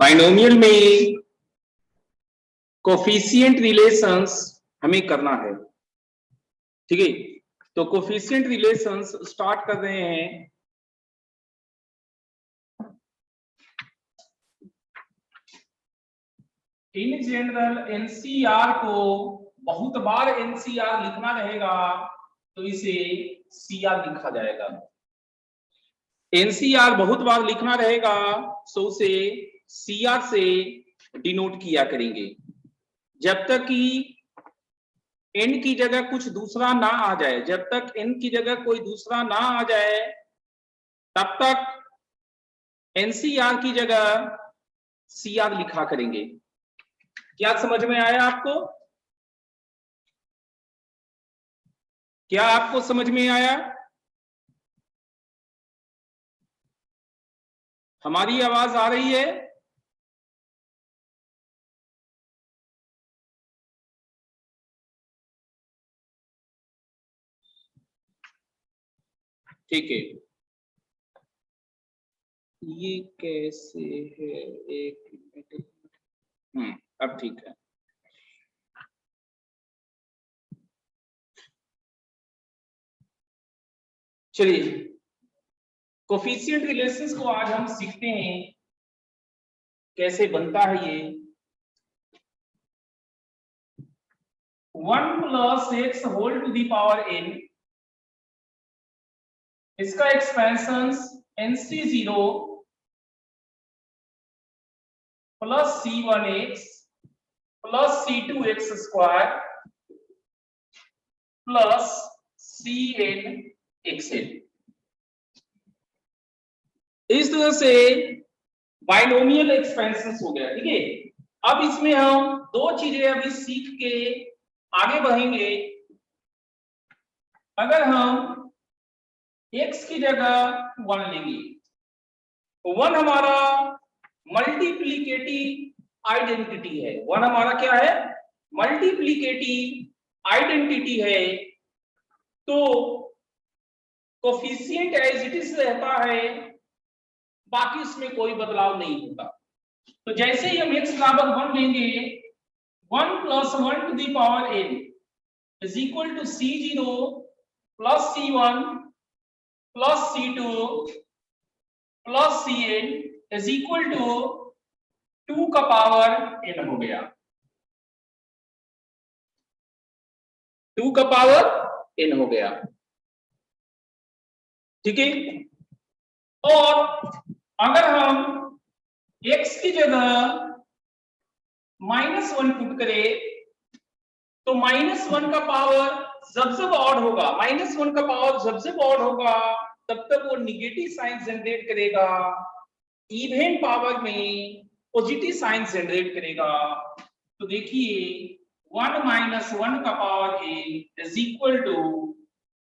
Binomial में coefficient relations हमें करना है, ठीक है। तो कोफिशिएंट रिलेशंस स्टार्ट कर रहे हैं। इन जनरल एनसीआर को बहुत बार एनसीआर लिखना रहेगा तो इसे सीआर लिखा जाएगा। एनसीआर बहुत बार लिखना रहेगा तो उसे सीआर से डिनोट किया करेंगे। जब तक कि एन की जगह कुछ दूसरा ना आ जाए, जब तक एन की जगह कोई दूसरा ना आ जाए तब तक एनसीआर की जगह सीआर लिखा करेंगे। क्या समझ में आया आपको? क्या आपको समझ में आया? हमारी आवाज आ रही है? ठीक है, ये कैसे है? एक मिनट। अब ठीक है। चलिए, कोफिशिएंट रिलेशंस को आज हम सीखते हैं कैसे बनता है ये। 1 + x whole to the power n, इसका expansion nc0 plus c1x plus c2x square plus cnxn। इस तरह से बाइनोमियल एक्सपेंशन हो गया, ठीक है। अब इसमें हम दो चीजें अभी सीख के आगे बढ़ेंगे। अगर हम x की जगह 1 लेंगे तो 1 हमारा मल्टीप्लिकेटिव आइडेंटिटी है। 1 हमारा क्या है? मल्टीप्लिकेटिव आइडेंटिटी है। तो कोफिशिएंट एज इट इज रहता है, बाकी इसमें कोई बदलाव नहीं होता। तो जैसे ही हम x बराबर 1 लेंगे, 1 + 1 to the power n is equal to c0 plus c1 plus c2 plus cn is equal to 2 का पावर n हो गया। 2 का पावर n हो गया, ठीक है। और अगर हम x की जगह -1 पुट करें तो -1 का पावर जब जब ऑड होगा, -1 का पावर जब जब ऑड होगा तब तक वो निगेटिव साइन जनरेट करेगा, इवन पावर में पॉजिटिव साइन जनरेट करेगा। तो देखिए 1 - 1 का power a is equal to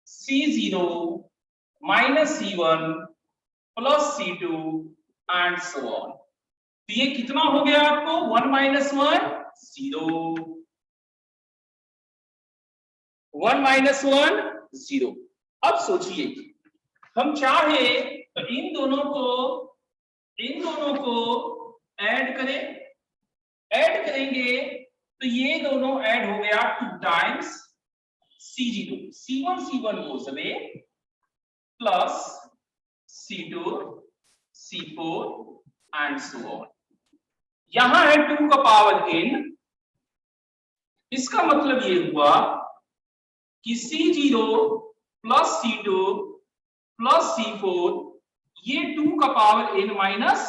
c0 - c1 plus c2 and so on. तो ये कितना हो गया आपको? 1 - 1 0, 1 - 1 0। अब सोचिए, हम चाहे तो इन दोनों को ऐड करें। ऐड करेंगे तो ये दोनों ऐड हो गया 2 times c0, c1 goes away plus c2 c4 and so on. यहां है 2 का पावर n। इसका मतलब ये हुआ कि c0 plus c2 plus c4 ये 2 का पावर n -1,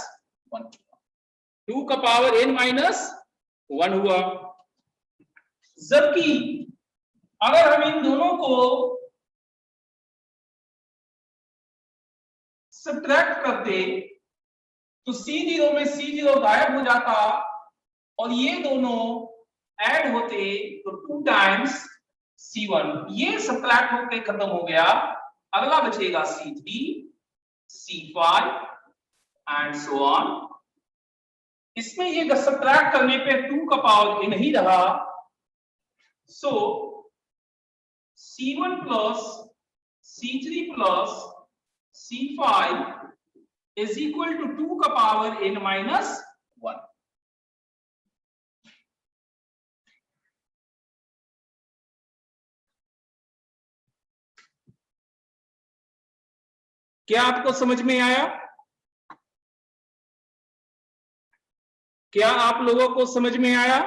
2 का पावर n -1 हुआ। जबकि अगर हम इन दोनों को सब्ट्रैक्ट करते तो c0 में c0 गायब हो जाता और ये दोनों ऐड होते तो 2 टाइम्स c1, ये सब्ट्रैक्ट होकर खत्म हो गया। अगला बचेगा c3 c5 and so on. इसमें ये सब्ट्रैक्ट करने पे 2 का पावर n ही रहा। So c1 plus c3 plus c5 is equal to 2 का पावर n -1। क्या आपको समझ में आया? क्या आप लोगों को समझ में आया?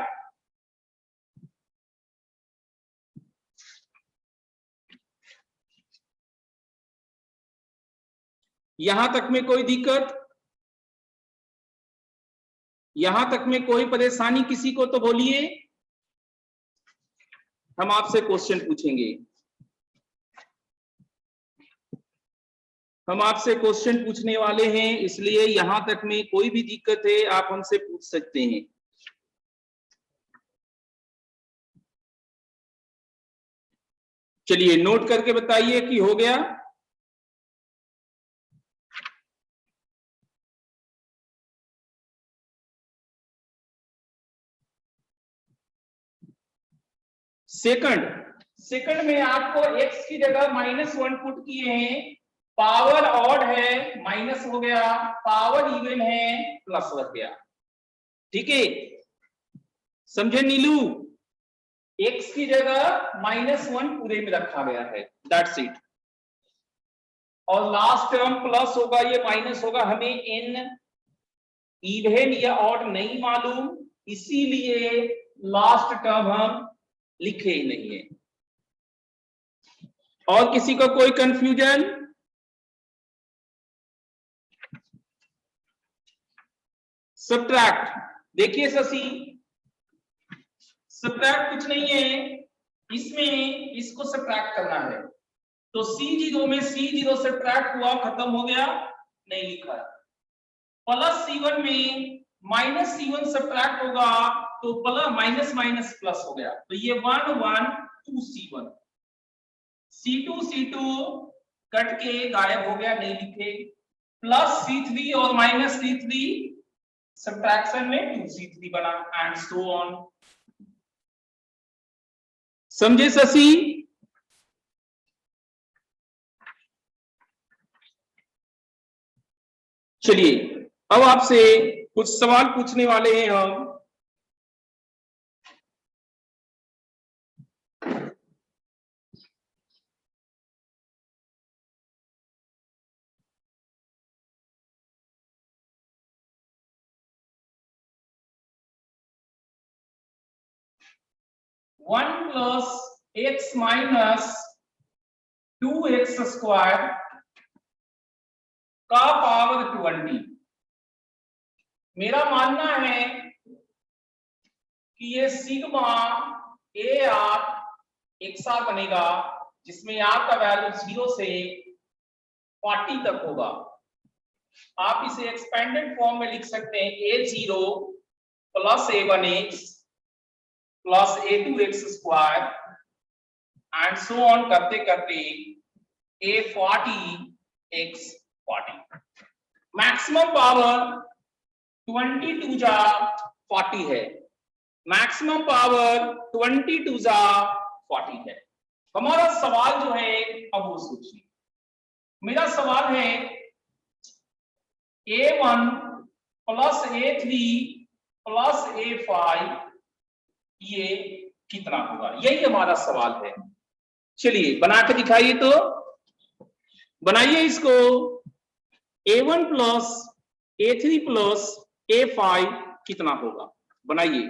यहां तक में कोई दिक्कत? यहां तक में कोई परेशानी किसी को तो बोलिए। हम आपसे क्वेश्चन पूछेंगे। हम आपसे क्वेश्चन पूछने वाले हैं, इसलिए यहां तक में कोई भी दिक्कत है आप हमसे पूछ सकते हैं। चलिए नोट करके बताइए कि हो गया। सेकंड में आपको x की जगह -1 पुट किए हैं, पावर ऑड है माइनस हो गया, पावर इवन है प्लस हो गया। ठीक है, समझे नीलू? x की जगह -1 पूरे में रखा गया है, दैट्स इट। और लास्ट टर्म प्लस होगा, ये माइनस होगा, हमें n इवन या ऑड नहीं मालूम, इसीलिए लास्ट टर्म हम लिखे ही नहीं है। और किसी को कोई कंफ्यूजन? सब्ट्रैक्ट, देखिए शशि, सब्ट्रैक्ट कुछ नहीं है, इसमें इसको सब्ट्रैक्ट करना है। तो C0 में C0 सब्ट्रैक्ट हुआ, खत्म हो गया, नहीं लिखा है। प्लस C1 में माइनस C1 सब्ट्रैक्ट होगा, तो प्लस माइनस माइनस प्लस हो गया, तो ये 1 1 2 C1, C2 कट के गायब हो गया, नहीं लिखे। प्लस C3 और माइनस C3 सब्ट्रैक्शन में 2C3 बना, एंड सो ऑन। समझे शशि? चलिए अब आपसे कुछ सवाल पूछने वाले हैं हम। One plus x minus 2x square का पावर 20। मेरा मानना है कि ये सिग्मा ए आर एक साथ बनेगा, जिसमें आर का वैल्यू 0 से 40 तक होगा। आप इसे एक्सपेंडेड फॉर्म में लिख सकते हैं, A0 plus A1x plus A2x square and so on करते करते A40x 40। मैक्सिमम पावर 22 जा 40 है, मैक्सिमम पावर 22 जा 40 है। हमारा सवाल जो है, अब वो सोचिए, मेरा सवाल है A1 plus A3 plus A5 ये कितना होगा, यही हमारा सवाल है। चलिए बना के दिखाइए, तो बनाइए इसको। A1 plus A3 plus A5 कितना होगा, बनाइए।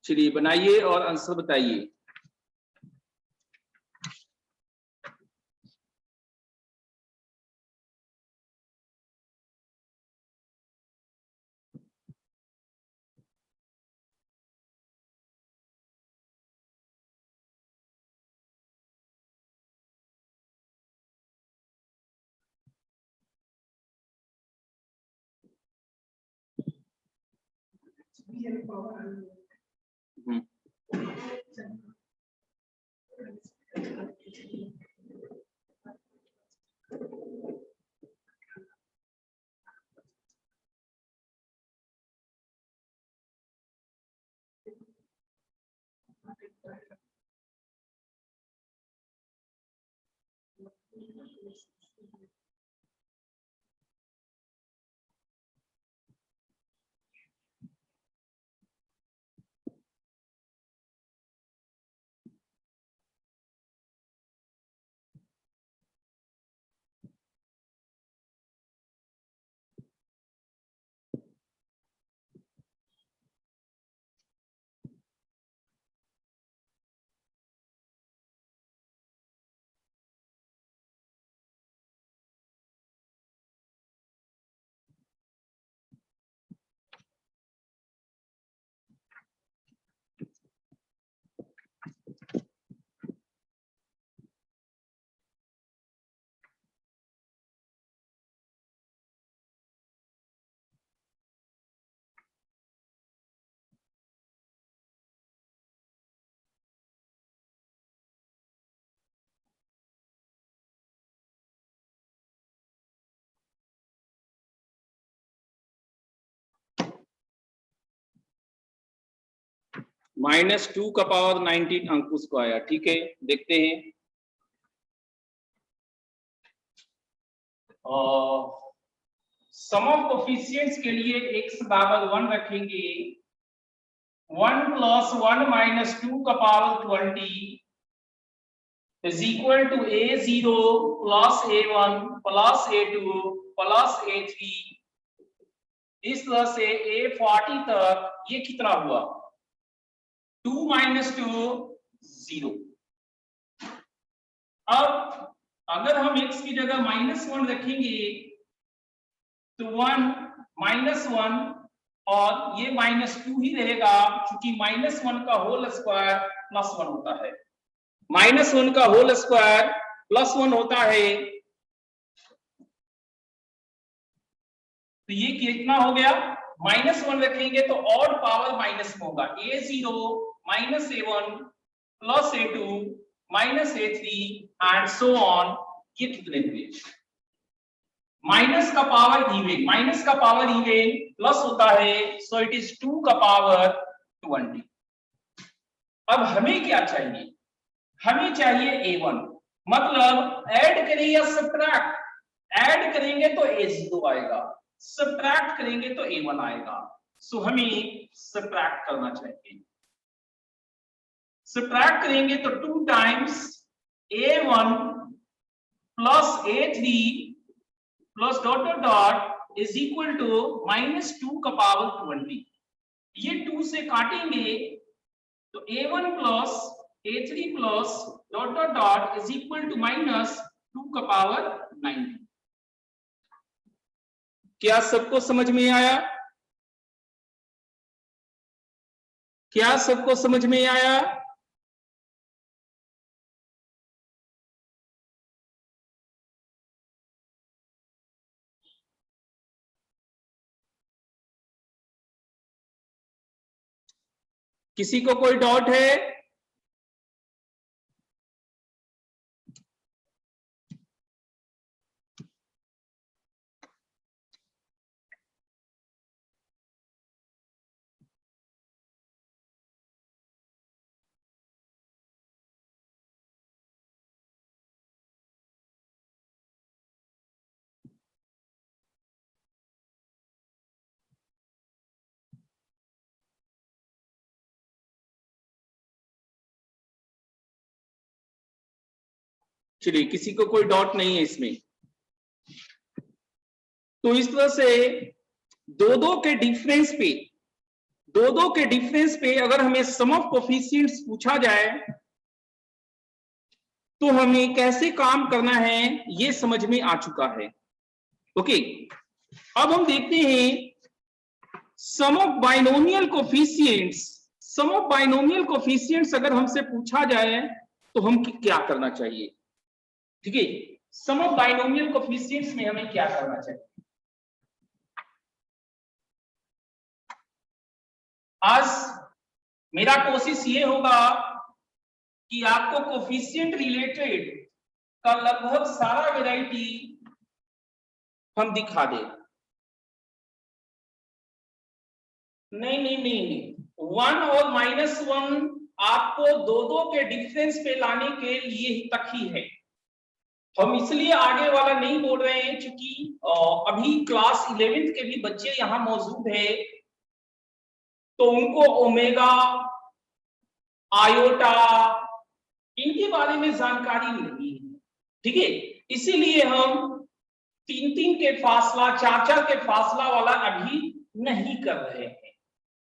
चलिए बनाइए और आंसर बताइए। -2 का पावर 19 अंकुश को आया। ठीक है, देखते हैं। सम ऑफ कोफिशिएंट्स के लिए x बराबर 1 रखेंगे। 1 + 1 - 2 का power 20 is equal to a0 plus a1 plus a2 plus a3। इस तरह से a40 तक ये कितना हुआ? 2 - 2 0। अब अगर हम x की जगह -1 रखेंगे तो 1 -1 और ये -2 ही रहेगा, क्योंकि -1 का होल स्क्वायर +1 होता है। -1 का होल स्क्वायर +1 होता है, तो ये कितना हो गया? -1 रखेंगे तो ऑड पावर माइनस में होगा। a0 - a1 plus a2 minus a3 and so on। ये कितने हुए? माइनस का पावर इवन प्लस होता है, सो इट इज 2 का पावर 20। अब हमें क्या चाहिए? हमें चाहिए a1, मतलब ऐड करें या सब्ट्रैक्ट? ऐड करेंगे तो a0 आएगा, सब्ट्रैक्ट करेंगे तो a1 आएगा। सो हमें सब्ट्रैक्ट करना चाहिए। सब्ट्रैक्ट करेंगे तो 2 times a1 plus a3 plus dot dot dot is equal to -2 का पावर 20। ये 2 से काटेंगे तो a1 plus a3 plus dot dot dot is equal to -2 का पावर 90। क्या सबको समझ में आया? क्या सबको समझ में आया? किसी को कोई डाउट है? चलिए, किसी को कोई डाउट नहीं है इसमें। तो इस तरह से दो के डिफरेंस पे अगर हमें सम ऑफ कोफिशिएंट्स पूछा जाए तो हमें कैसे काम करना है ये समझ में आ चुका है। ओके, अब हम देखते हैं सम ऑफ बाइनोमियल कोफिशिएंट्स अगर हमसे पूछा जाए तो हम क्या करना चाहिए। ठीक है, सम ऑफ बाइनोमियल कोफिशिएंट्स में हमें क्या करना चाहिए? आज मेरा कोशिश ये होगा कि आपको कोफिशिएंट रिलेटेड का लगभग सारा वैरायटी हम दिखा दें। नहीं, 1 और -1 आपको दो के डिफरेंस पे लाने के लिए तक ही है। हम इसलिए आगे वाला नहीं बोल रहे हैं क्योंकि अभी क्लास 11th के भी बच्चे यहाँ मौजूद है, तो उनको ओमेगा, आयोटा इनके बारे में जानकारी नहीं है, ठीक है। इसीलिए हम 3 के फासला, 4 के फासला वाला अभी नहीं कर रहे हैं।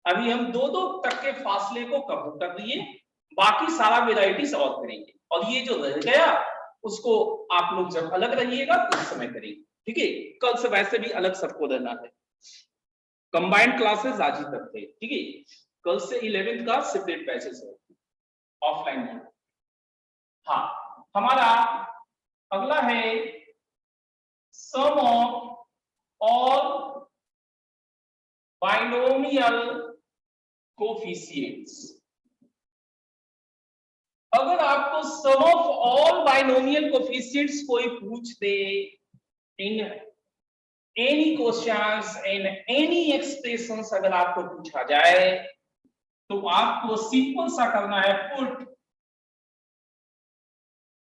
अभी हम 2 तक के फासले को कवर कर दिए, बाकी सारा वेराइटी सॉल्व करेंगे और ये जो रह गया उसको आप लोग जब अलग रहिएगा उस समय करेंगे, ठीक है। कल से वैसे भी अलग सबको रहना है, कंबाइंड क्लासेस आज ही तक थे, ठीक है। कल से 11th का सेपरेट बैचेस है, ऑफलाइन मोड। हाँ, हमारा अगला है sum of all binomial coefficients. अगर आपको sum of all binomial coefficients कोई पूछ दे in any questions in any expressions, अगर आपको पूछा जाए तो आपको सिंपल सा करना है, पुट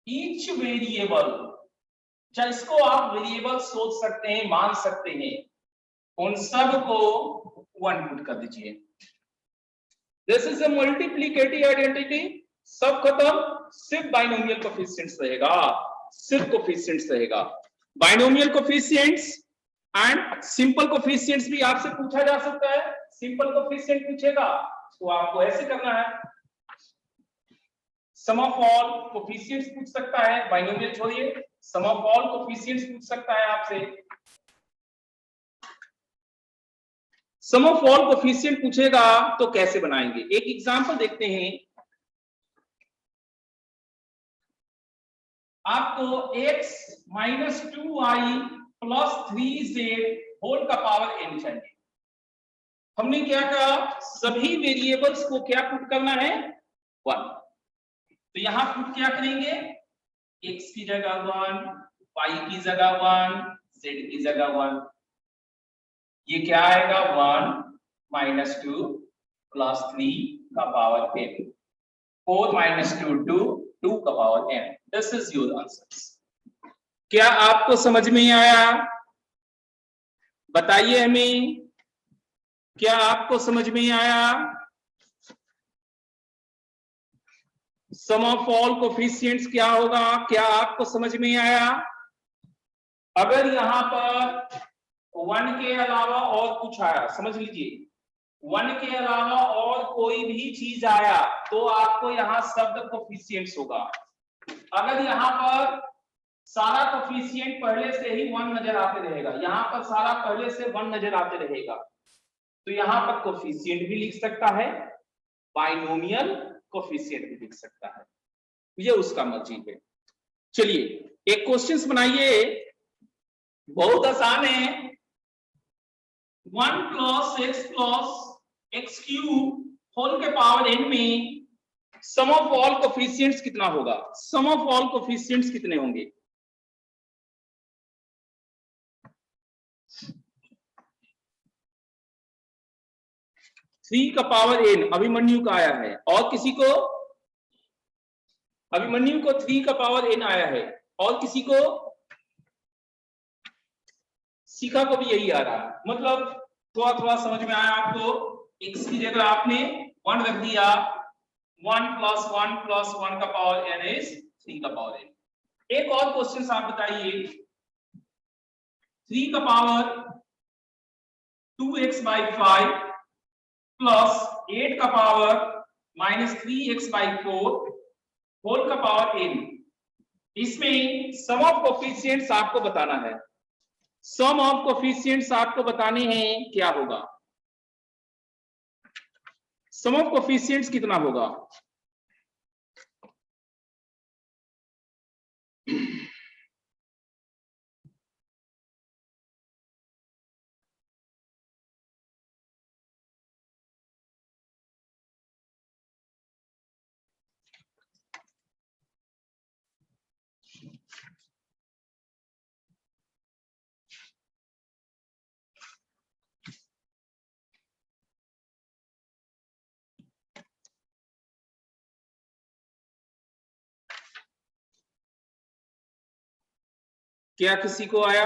ईच वेरिएबल, जिसको आप वेरिएबल सोच सकते हैं, मान सकते हैं, उन सब को 1 पुट कर दीजिए। This is a multiplicative identity, सब खत्म, सिर्फ बाइनोमियल कोफिशिएंट्स रहेगा, सिर्फ कोफिशिएंट्स रहेगा। Binomial coefficients and simple coefficients भी आपसे पूछा जा सकता है। सिंपल कोफिशिएंट पूछेगा तो आपको ऐसे करना है, सम ऑफ ऑल कोफिशिएंट्स पूछ सकता है, बाइनोमियल छोड़िए, सम ऑफ ऑल कोफिशिएंट्स पूछ सकता है आपसे। सम ऑफ ऑल कोफिशिएंट पूछेगा तो कैसे बनाएंगे, एक एग्जांपल देखते हैं। आपको x - 2y + 3z होल का पावर n चाहिए। हमने क्या कहा, सभी वेरिएबल्स को क्या पुट करना है, 1। तो यहां पुट क्या करेंगे, x की जगह 1, y की जगह 1, z की जगह 1। ये क्या आएगा, 1 - 2 + 3 का पावर n, 4 - 2 2, 2 का power n। This is your answer. क्या आपको समझ में आया, बताइए हमें, क्या आपको समझ में आया। सम ऑफ ऑल कोफिशिएंट्स क्या होगा, क्या आपको समझ में आया। अगर यहां पर 1 के अलावा और कुछ आया, समझ लीजिए 1 के अलावा और कोई भी चीज आया तो आपको यहां शब्द कोफिशिएंट्स होगा। अगर यहां पर सारा कोफिशिएंट पहले से ही 1 नजर आते रहेगा, यहां पर सारा पहले से 1 नजर आते रहेगा, तो यहां पर कोफिशिएंट भी लिख सकता है, बाइनोमियल कोफिशिएंट भी लिख सकता है, ये उसका मर्जी है। चलिए एक क्वेश्चंस बनाइए, बहुत आसान है। 1 + x + x³ होल के पावर n में सम ऑफ ऑल कोफिशिएंट्स कितना होगा, सम ऑफ ऑल कोफिशिएंट्स कितने होंगे। थ्री का पावर n अभिमन्यु का आया है, और किसी को, अभिमन्यु को 3 का पावर n आया है, और किसी को, शिखा को भी यही आ रहा है। मतलब थोड़ा थोड़ा समझ में आया आपको, x की जगह आपने 1 रख दिया, 1 + 1 + 1 का पावर n इज 3 का पावर n। एक और क्वेश्चन आप बताइए, 3 का पावर 2x/5 + 8 का पावर -3x/4 होल का पावर n, इसमें सम ऑफ कोफिशिएंट्स आपको बताना है। सम ऑफ कोफिशिएंट्स आपको बताने हैं, क्या होगा, सम ऑफ कोफिशिएंट्स कितना होगा। क्या किसी को आया?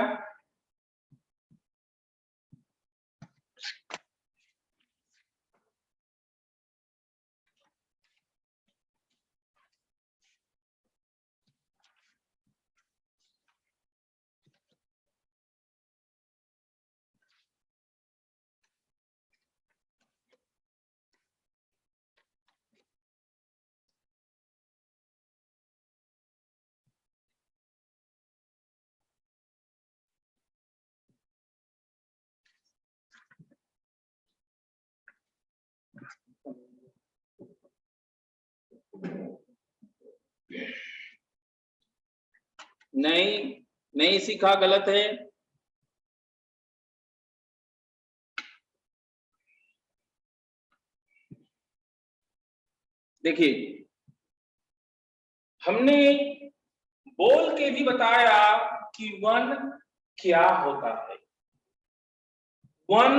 नहीं, नहीं सीखा, गलत है। देखिए, हमने बोल के भी बताया कि वन क्या होता है। वन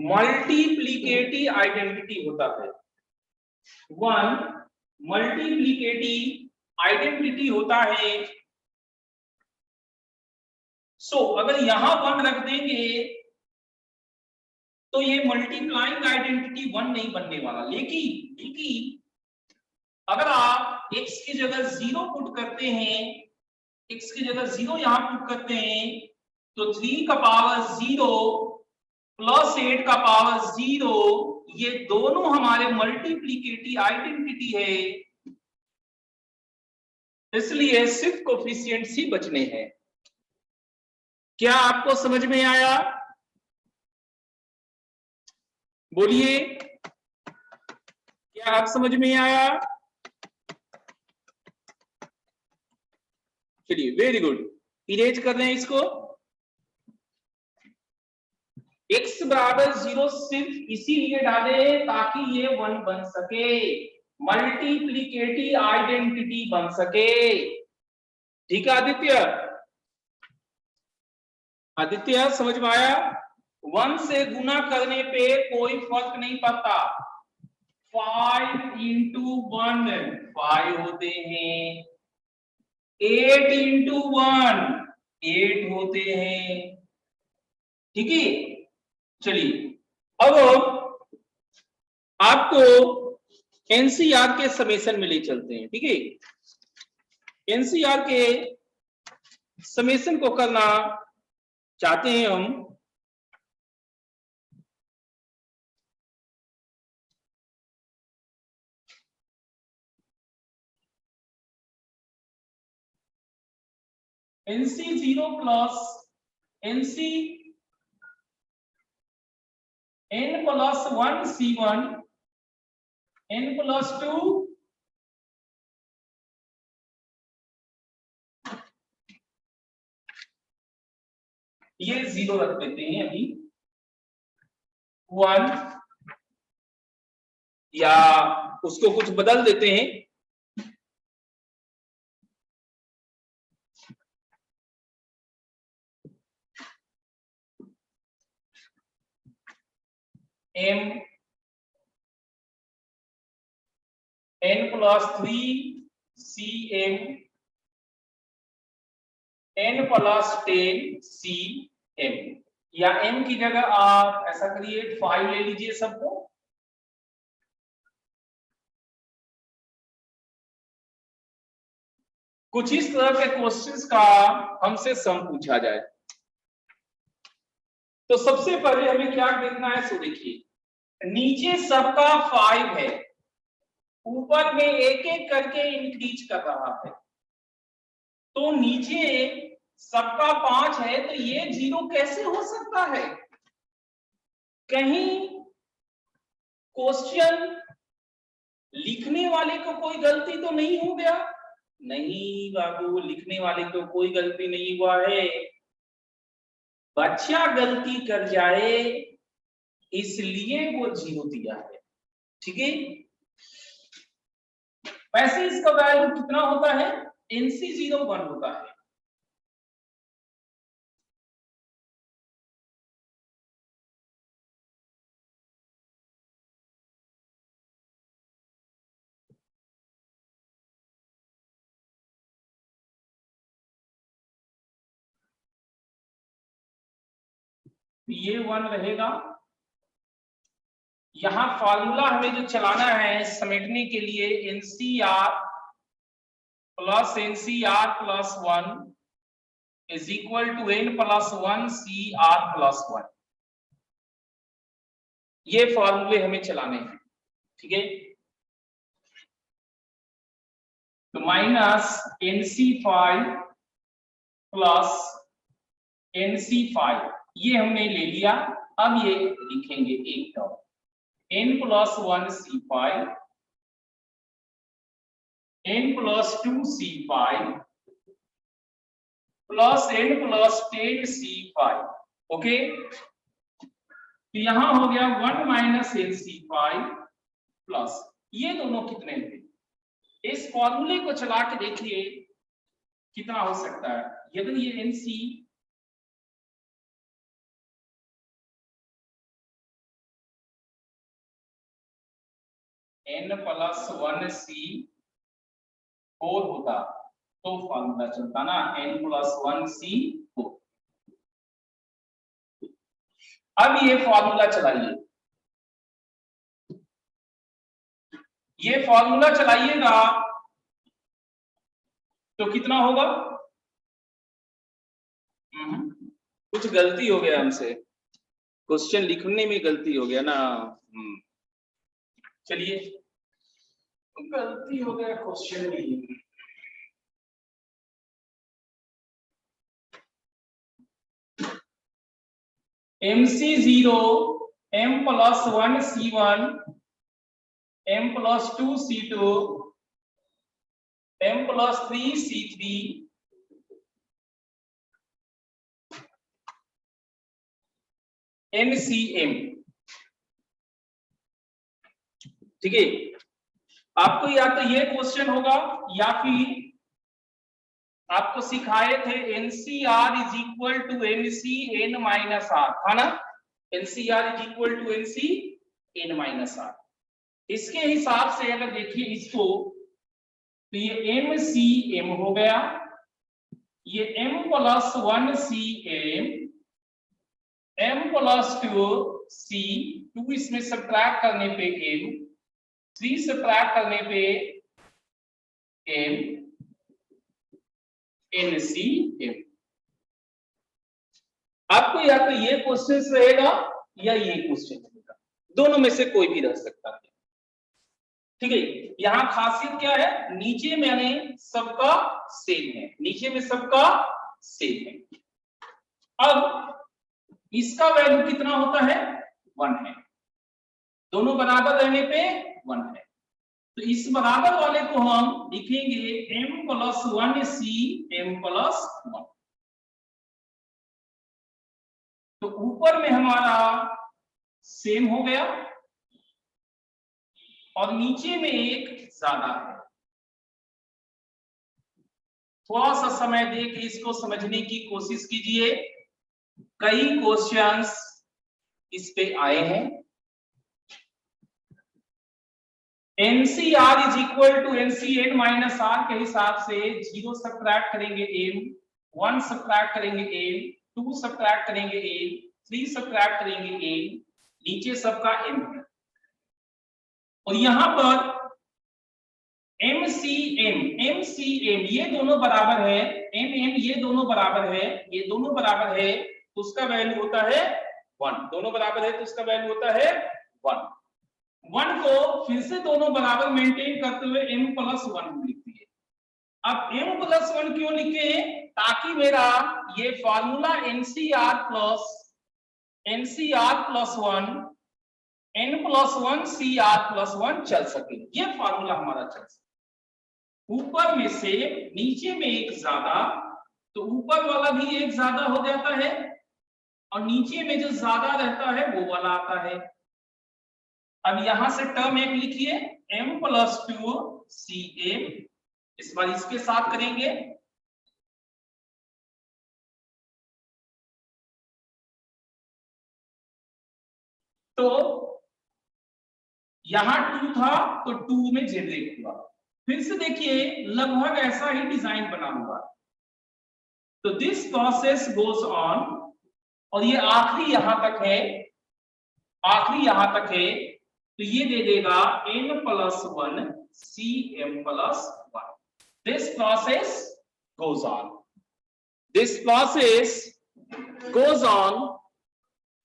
मल्टीप्लिकेटिव आइडेंटिटी होता है। वन मल्टीप्लिकेटिव आइडेंटिटी होता है। अगर यहां वन रख देंगे तो ये मल्टीप्लाइंग आइडेंटिटी वन नहीं बनने वाला। लेकिन अगर आप x की जगह 0 पुट करते हैं, x की जगह 0 यहां पुट करते हैं, तो 3 का पावर 0 प्लस 8 का पावर 0, ये दोनों हमारे मल्टीप्लिकेटिव आइडेंटिटी है, इसलिए सिर्फ कोफिशिएंट्स ही बचने हैं। क्या आपको समझ में आया? बोलिए, क्या आप समझ में आया? चलिए, वेरी गुड। इरेज कर रहे हैं इसको। x बराबर 0 सिर्फ इसीलिए डाले ताकि ये 1 बन सके, मल्टीप्लिकेटिव आइडेंटिटी बन सके। ठीक है आदित्य? आदित्य समझ में आया? 1 से गुना करने पे कोई फर्क नहीं पड़ता। 5 इंटू 1 5 होते हैं, 8 इंटू 1 8 होते हैं। ठीक है, चलिए अब आपको एनसीआर के समेशन में ले चलते हैं। ठीक है, एनसीआर के समेशन को करना चाहते हैं हम। NC 0 plus NC n plus 1 C1 n plus 2 ये 0 रख देते हैं अभी, 1 या उसको कुछ बदल देते हैं। m n plus 3 cm n plus 10 cm, या m की जगह आप ऐसा करिए 5 ले लीजिए सबको। कुछ इस तरह के क्वेश्चंस का हमसे सम पूछा जाए तो सबसे पहले हमें क्या देखना है? सो देखिए, नीचे सबका 5 है, ऊपर में एक एक करके इंक्रीज कर रहा है, तो नीचे सबका 5 है, तो ये 0 कैसे हो सकता है? कहीं क्वेश्चन लिखने वाले को कोई गलती तो नहीं हो गया? नहीं बाबू, लिखने वाले को कोई गलती नहीं हुआ है, बच्चा गलती कर जाए इसलिए वो 0 दिया है। ठीक है, वैसे इसका वैल्यू कितना होता है? NC 01 होता है। ये 1 रहेगा। यहां फॉर्मूला हमें जो चलाना है समेटने के लिए NCR plus NCR plus 1 is equal to N plus 1 CR plus 1। ये फॉर्मूले हमें चलाने हैं, ठीक है। तो माइनस NC5 प्लस NC5 ये हमने ले लिया। अब ये लिखेंगे एक term N plus 1 C5 N plus 2 C5 plus N plus 10 C5। Okay, तो यहां हो गया 1 माइनस NC5 प्लस ये दोनों कितने थे। इस फॉर्मूले को चला के देखिए कितना हो सकता है। यदि ये NC N प्लस 1 C4 होता तो फॉर्मूला चलता ना N प्लस 1 C4। अब ये फॉर्मूला चलाइए, ये फॉर्मूला चलाइएगा तो कितना होगा। कुछ गलती हो गया हमसे, क्वेश्चन लिखने में गलती हो गया ना। चलिए, गलती हो गया क्वेश्चन में। MC0 M plus 1 C1 M plus 2 C2 M plus 3 C3 NCM। ठीक है, आपको या तो ये क्वेश्चन होगा या फिर आपको सिखाए थे NCR is equal to NCN minus R, था ना। NCR is equal to NCN minus R। इसके हिसाब से अगर देखिए इसको तो ये MCM हो गया, ये M plus 1 CM M plus 2 C 2 इसमें सब्ट्रैक्ट करने पे M 3 सब्ट्रैक्ट करने पे M NCM। आपको या तो ये क्वेश्चन रहेगा या ये क्वेश्चन रहेगा, दोनों में से कोई भी रह सकता है। ठीक है, यहां खासियत क्या है, नीचे मैंने सबका सेम है, नीचे में सबका सेम है। अब इसका वैल्यू कितना होता है, 1 है। दोनों बराबर रहने पे 1 है, तो इस बराबर वाले को हम लिखेंगे M plus 1 C M plus 1। तो ऊपर में हमारा सेम हो गया और नीचे में एक ज्यादा है। थोड़ा सा समय दे के इसको समझने की कोशिश कीजिए, कई क्वेश्चंस इस पे आए हैं। NCR is equal to NCN minus R के हिसाब से 0 सब्ट्रैक्ट करेंगे M, 1 सब्ट्रैक्ट करेंगे M, 2 सब्ट्रैक्ट करेंगे M, 3 सब्ट्रैक्ट करेंगे M, नीचे सबका M है। और यहां पर MCM ये दोनों बराबर है, MM ये दोनों बराबर है, ये दोनों बराबर है, तो उसका वैल्यू होता है 1। दोनों बराबर है तो उसका वैल्यू होता है 1। 1 को फिर से दोनों बराबर मेंटेन करते हुए M प्लस 1 हम लिखते हैं। अब M प्लस 1 क्यों लिखे हैं, ताकि मेरा ये formula NCR plus 1 N plus 1 CR plus 1 चल सके, ये फॉर्मूला हमारा चल सके। ऊपर में से नीचे में एक ज्यादा, तो ऊपर वाला भी एक ज्यादा हो जाता है और नीचे में जो ज्यादा रहता है वो वाला आता है। अब यहां से टर्म एक लिखिए M प्लस 2 CM, इस बार इसके साथ करेंगे तो यहां 2 था तो 2 में जनरेट हुआ। फिर से देखिए लगभग ऐसा ही डिजाइन बना हुआ। तो दिस प्रोसेस गोज ऑन और ये आखिरी यहां तक है, आखिरी यहां तक है, तो ये दे देगा n+1 Cm+1. This process goes on. This process goes on.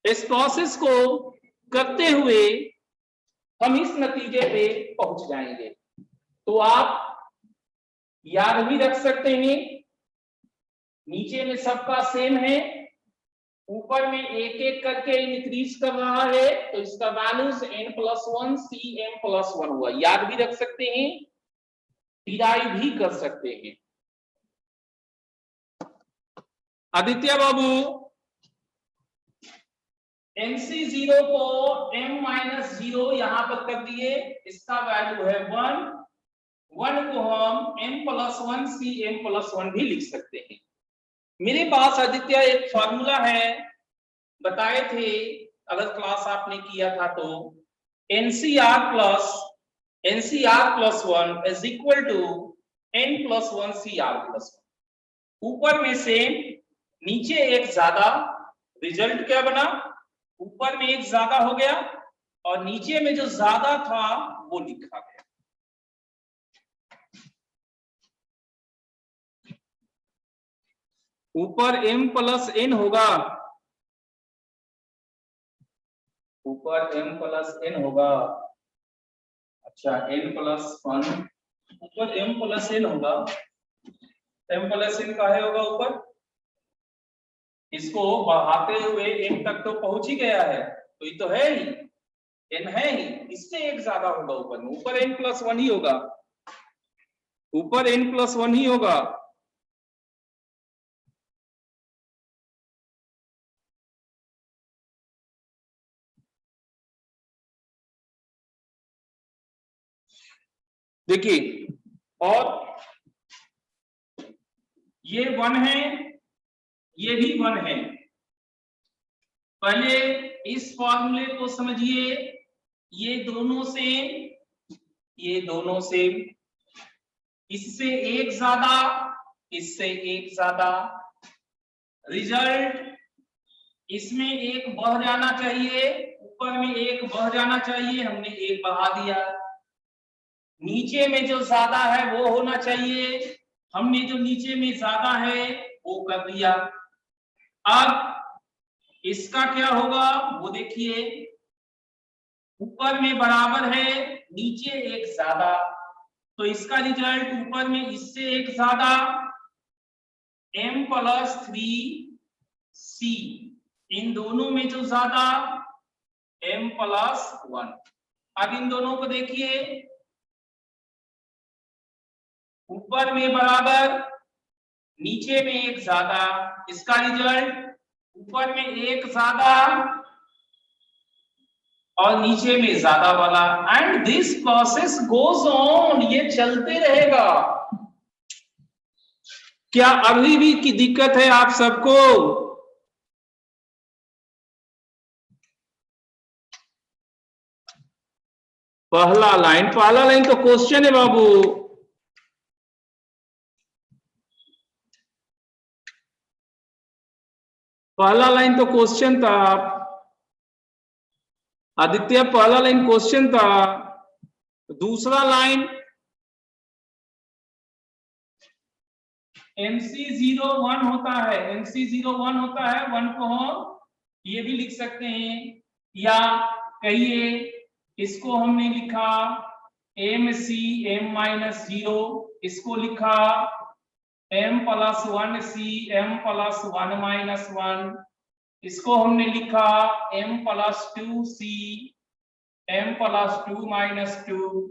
इस प्रोसेस को करते हुए हम इस नतीजे पे पहुंच जाएंगे। तो आप याद भी रख सकते हैं, नीचे में सबका सेम है, ऊपर में एक एक करके इंक्रीज कर रहा है, तो इसका वैल्यूज n+1 Cm+1 हुआ। याद भी रख सकते हैं, डिराइव भी कर सकते हैं। आदित्य बाबू, NC0 को m-0 यहां पर कर दिए, इसका वैल्यू है 1, 1 को हम m+1 Cm+1 भी लिख सकते हैं। मेरे पास आदित्य एक फॉर्मूला है, बताए थे अगर क्लास आपने किया था तो, NCR+1 is equal to n+1 CR+1। ऊपर में से नीचे एक ज्यादा, रिजल्ट क्या बना, ऊपर में एक ज्यादा हो गया और नीचे में जो ज्यादा था वो लिखा गया। ऊपर m+n होगा, ऊपर m+n होगा, अच्छा n+1, ऊपर m+n होगा, m+n काहे होगा ऊपर, इसको बढ़ाते हुए n तक तो पहुंच ही गया है, तो ये तो है ही, n है ही, इससे एक ज्यादा होगा ऊपर में, ऊपर n+1 ही होगा, ऊपर n+1 ही होगा। देखिए, और ये 1 है, ये भी 1 है। पहले इस फॉर्मूले को समझिए, ये दोनों सेम, ये दोनों सेम, इससे एक ज्यादा, इससे एक ज्यादा, रिजल्ट इसमें एक बढ़ जाना चाहिए, ऊपर में एक बढ़ जाना चाहिए, हमने एक बढ़ा दिया, नीचे में जो ज्यादा है वो होना चाहिए, हमने जो नीचे में ज्यादा है वो कर दिया। अब इसका क्या होगा वो देखिए, ऊपर में बराबर है, नीचे एक ज्यादा, तो इसका रिजल्ट ऊपर में इससे एक ज्यादा, m+3C, इन दोनों में जो ज्यादा m+1। अब इन दोनों को देखिए, ऊपर में बराबर, नीचे में एक ज्यादा, इसका रिजल्ट ऊपर में एक ज्यादा और नीचे में ज्यादा वाला, and this process goes on, ये चलते रहेगा। क्या अभी भी की दिक्कत है आप सबको? पहला लाइन तो क्वेश्चन है बाबू, पहला लाइन तो क्वेश्चन था आदित्य, पहला लाइन क्वेश्चन था, दूसरा लाइन MC0 1 होता है, MC0 1 होता है, 1 को हम ये भी लिख सकते हैं, या कहिए इसको हमने लिखा MC m-0, इसको लिखा m+1C m+1-1, इसको हमने लिखा m+2C m+2-2,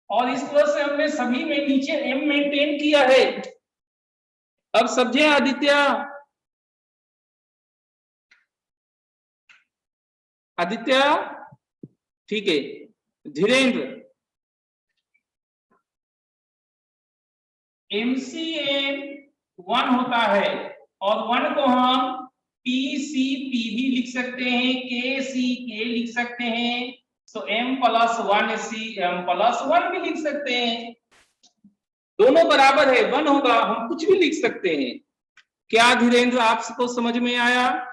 और इस तरह से हमने सभी में नीचे m मेंटेन किया है। अब समझे आदित्य? आदित्य ठीक है, धीरेन्द्र, MCM 1 होता है और 1 को हम PCP भी लिख सकते हैं, KCK लिख सकते हैं, तो m+1C m+1 भी लिख सकते हैं, दोनों बराबर है, 1 होगा, हम कुछ भी लिख सकते हैं। क्या धीरेन्द्र आप सबको समझ में आया?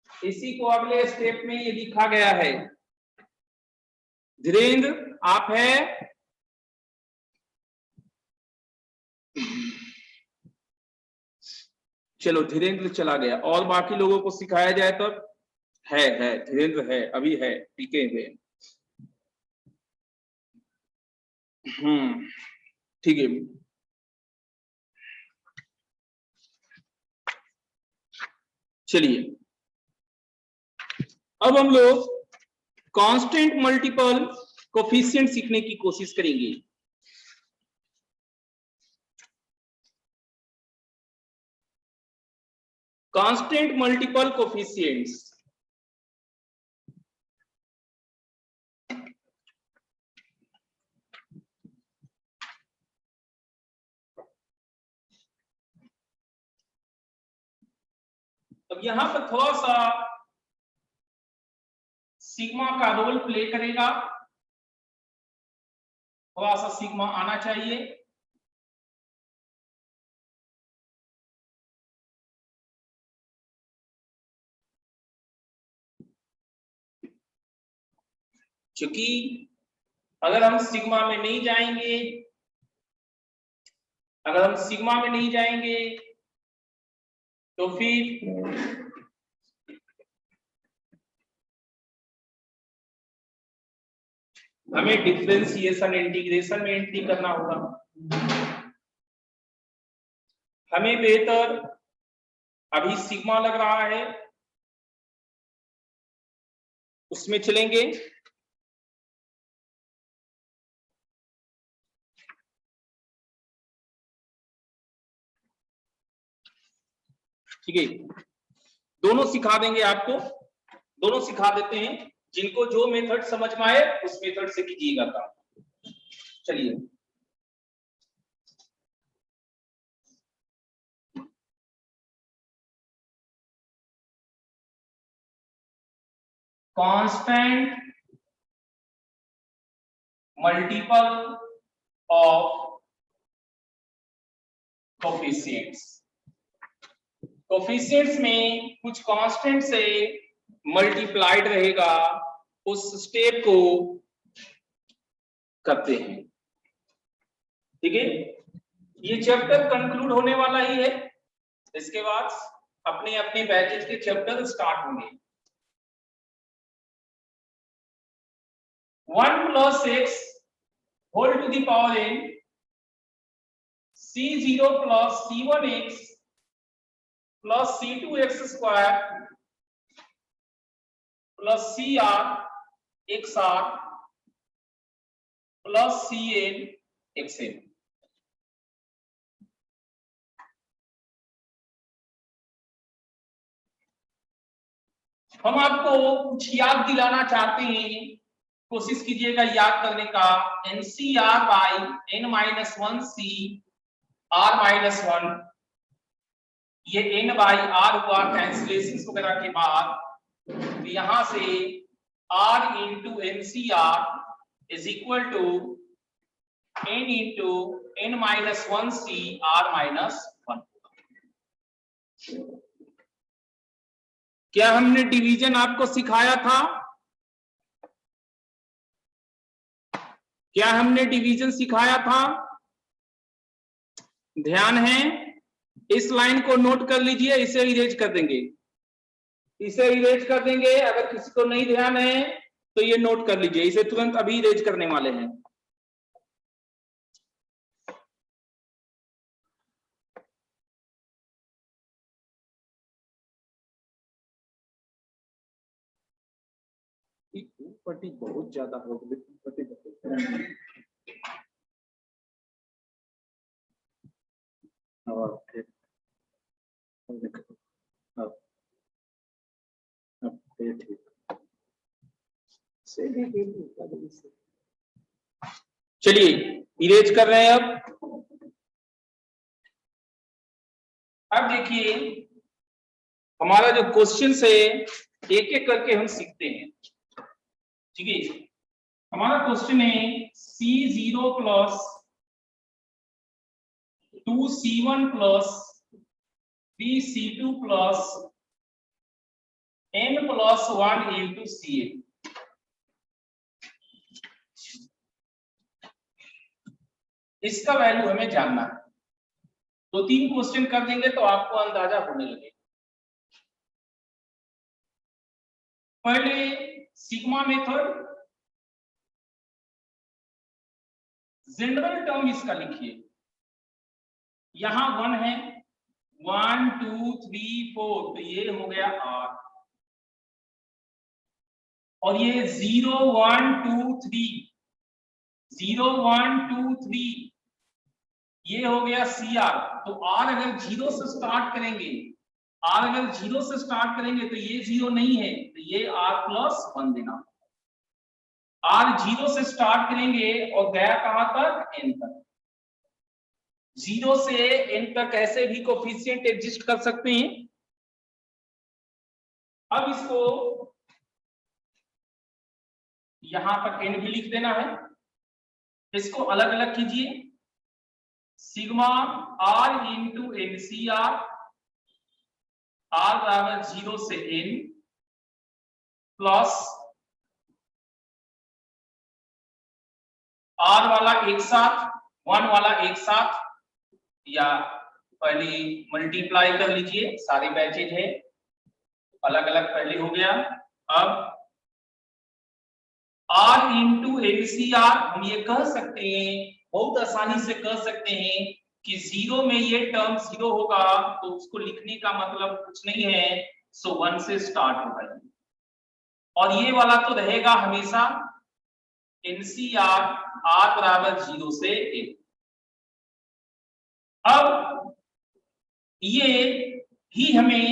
इसी को अगले स्टेप में ये लिखा गया है। धीरेन्द्र आप है? चलो धीरेन्द्र चला गया, और बाकी लोगों को सिखाया जाए तब। है धीरेन्द्र है, अभी है, टीके हुए। ठीक है। चलिए अब हम लोग कांस्टेंट मल्टीपल कोफिशिएंट सीखने की कोशिश करेंगे। कांस्टेंट मल्टीपल कोफिशिएंट्स, अब यहां पर थोड़ा सा सिग्मा का रोल प्ले करेगा, थोड़ा सा सिग्मा आना चाहिए। क्योंकि अगर हम सिग्मा में नहीं जाएंगे, तो फिर हमें डिफरेंशिएशन इंटीग्रेशन में एंट्री करना होगा। हमें बेहतर अभी सिग्मा लग रहा है, उसमें चलेंगे। ठीक है, दोनों सिखा देंगे आपको, दोनों सिखा देते हैं। जिनको जो मेथड समझ में आए उस मेथड से कीजिएगा काम। चलिए constant multiple of coefficients. Coefficients में कुछ कांस्टेंट से मल्टीप्लाइड रहेगा, उस स्टेप को करते हैं। ठीक है, ये चैप्टर कंक्लूड होने वाला ही है, इसके बाद अपने अपने बैचेस के चैप्टर स्टार्ट होंगे। 1 + x whole to the power n c0 + c1x + c2x square + cr xr + cn xn। हम आपको कुछ याद दिलाना चाहते हैं, कोशिश कीजिएगा याद करने का। NCR/n-1 CR-1, ये n/r हुआ कैंसिलेशन वगैरह के बाद, तो यहां से r × NCR is equal to n × n-1 CR-1। क्या हमने डिवीजन आपको सिखाया था? क्या हमने डिवीजन सिखाया था? ध्यान है? इस लाइन को नोट कर लीजिए, इसे इरेज कर देंगे, इसे इरेज कर देंगे। अगर किसी को नहीं ध्यान है तो ये नोट कर लीजिए, इसे तुरंत अभी इरेज करने वाले हैं। पट्टी बहुत ज्यादा हो गई, चलिए इरेज कर रहे हैं। अब देखिए हमारा जो क्वेश्चन है एक एक करके हम सीखते हैं। ठीक है, हमारा क्वेश्चन है C0 plus 2C1 plus 3C2 plus n plus 1 into Cn। इसका वैल्यू हमें जानना है। तो 3 क्वेश्चन कर देंगे तो आपको अंदाजा होने लगेगा। पहले सिग्मा मेथड, जनरल टर्म इसका लिखिए। यहां 1 है, 1 2 3 4, तो ये हो गया R। और ये 0 1 2 3, 0 1 2 3, ये हो गया CR। तो R अगर 0 से स्टार्ट करेंगे, R अगर 0 से स्टार्ट करेंगे तो ये 0 नहीं है, तो ये R प्लस 1 देना। R 0 से स्टार्ट करेंगे और गया कहां तक, n तक। 0 से n तक ऐसे भी कोफिशिएंट एग्जिस्ट कर सकते हैं। अब इसको यहां पर n भी लिख देना है। इसको अलग अलग कीजिए। Sigma R into NCR, R बराबर 0 से n प्लस R वाला एक साथ, 1 वाला एक साथ, या पहले मल्टीप्लाई कर लीजिए, सारे बैचेज है, अलग अलग पहले हो गया। अब R इंटू NCR, हम ये कह सकते हैं, बहुत आसानी से कह सकते हैं कि 0 में ये टर्म 0 होगा तो उसको लिखने का मतलब कुछ नहीं है, सो 1 से स्टार्ट होगा। और ये वाला तो रहेगा हमेशा NCR, R बराबर 0 से n। अब ये ही हमें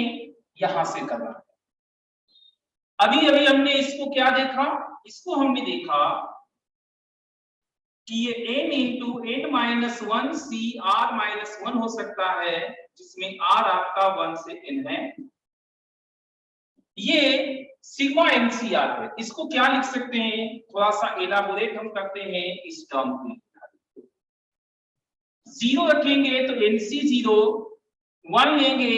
यहां से करना है। अभी अभी हमने इसको क्या देखा, इसको हमने देखा कि ये n into n minus 1 CR minus 1 हो सकता है, जिसमें R आपका 1 से n है। ये सिग्मा NCR है। इसको क्या लिख सकते हैं, थोड़ा सा एलाबोरेट हम करते हैं इस टर्म को। 0 रखेंगे तो NC0, 1 लेंगे,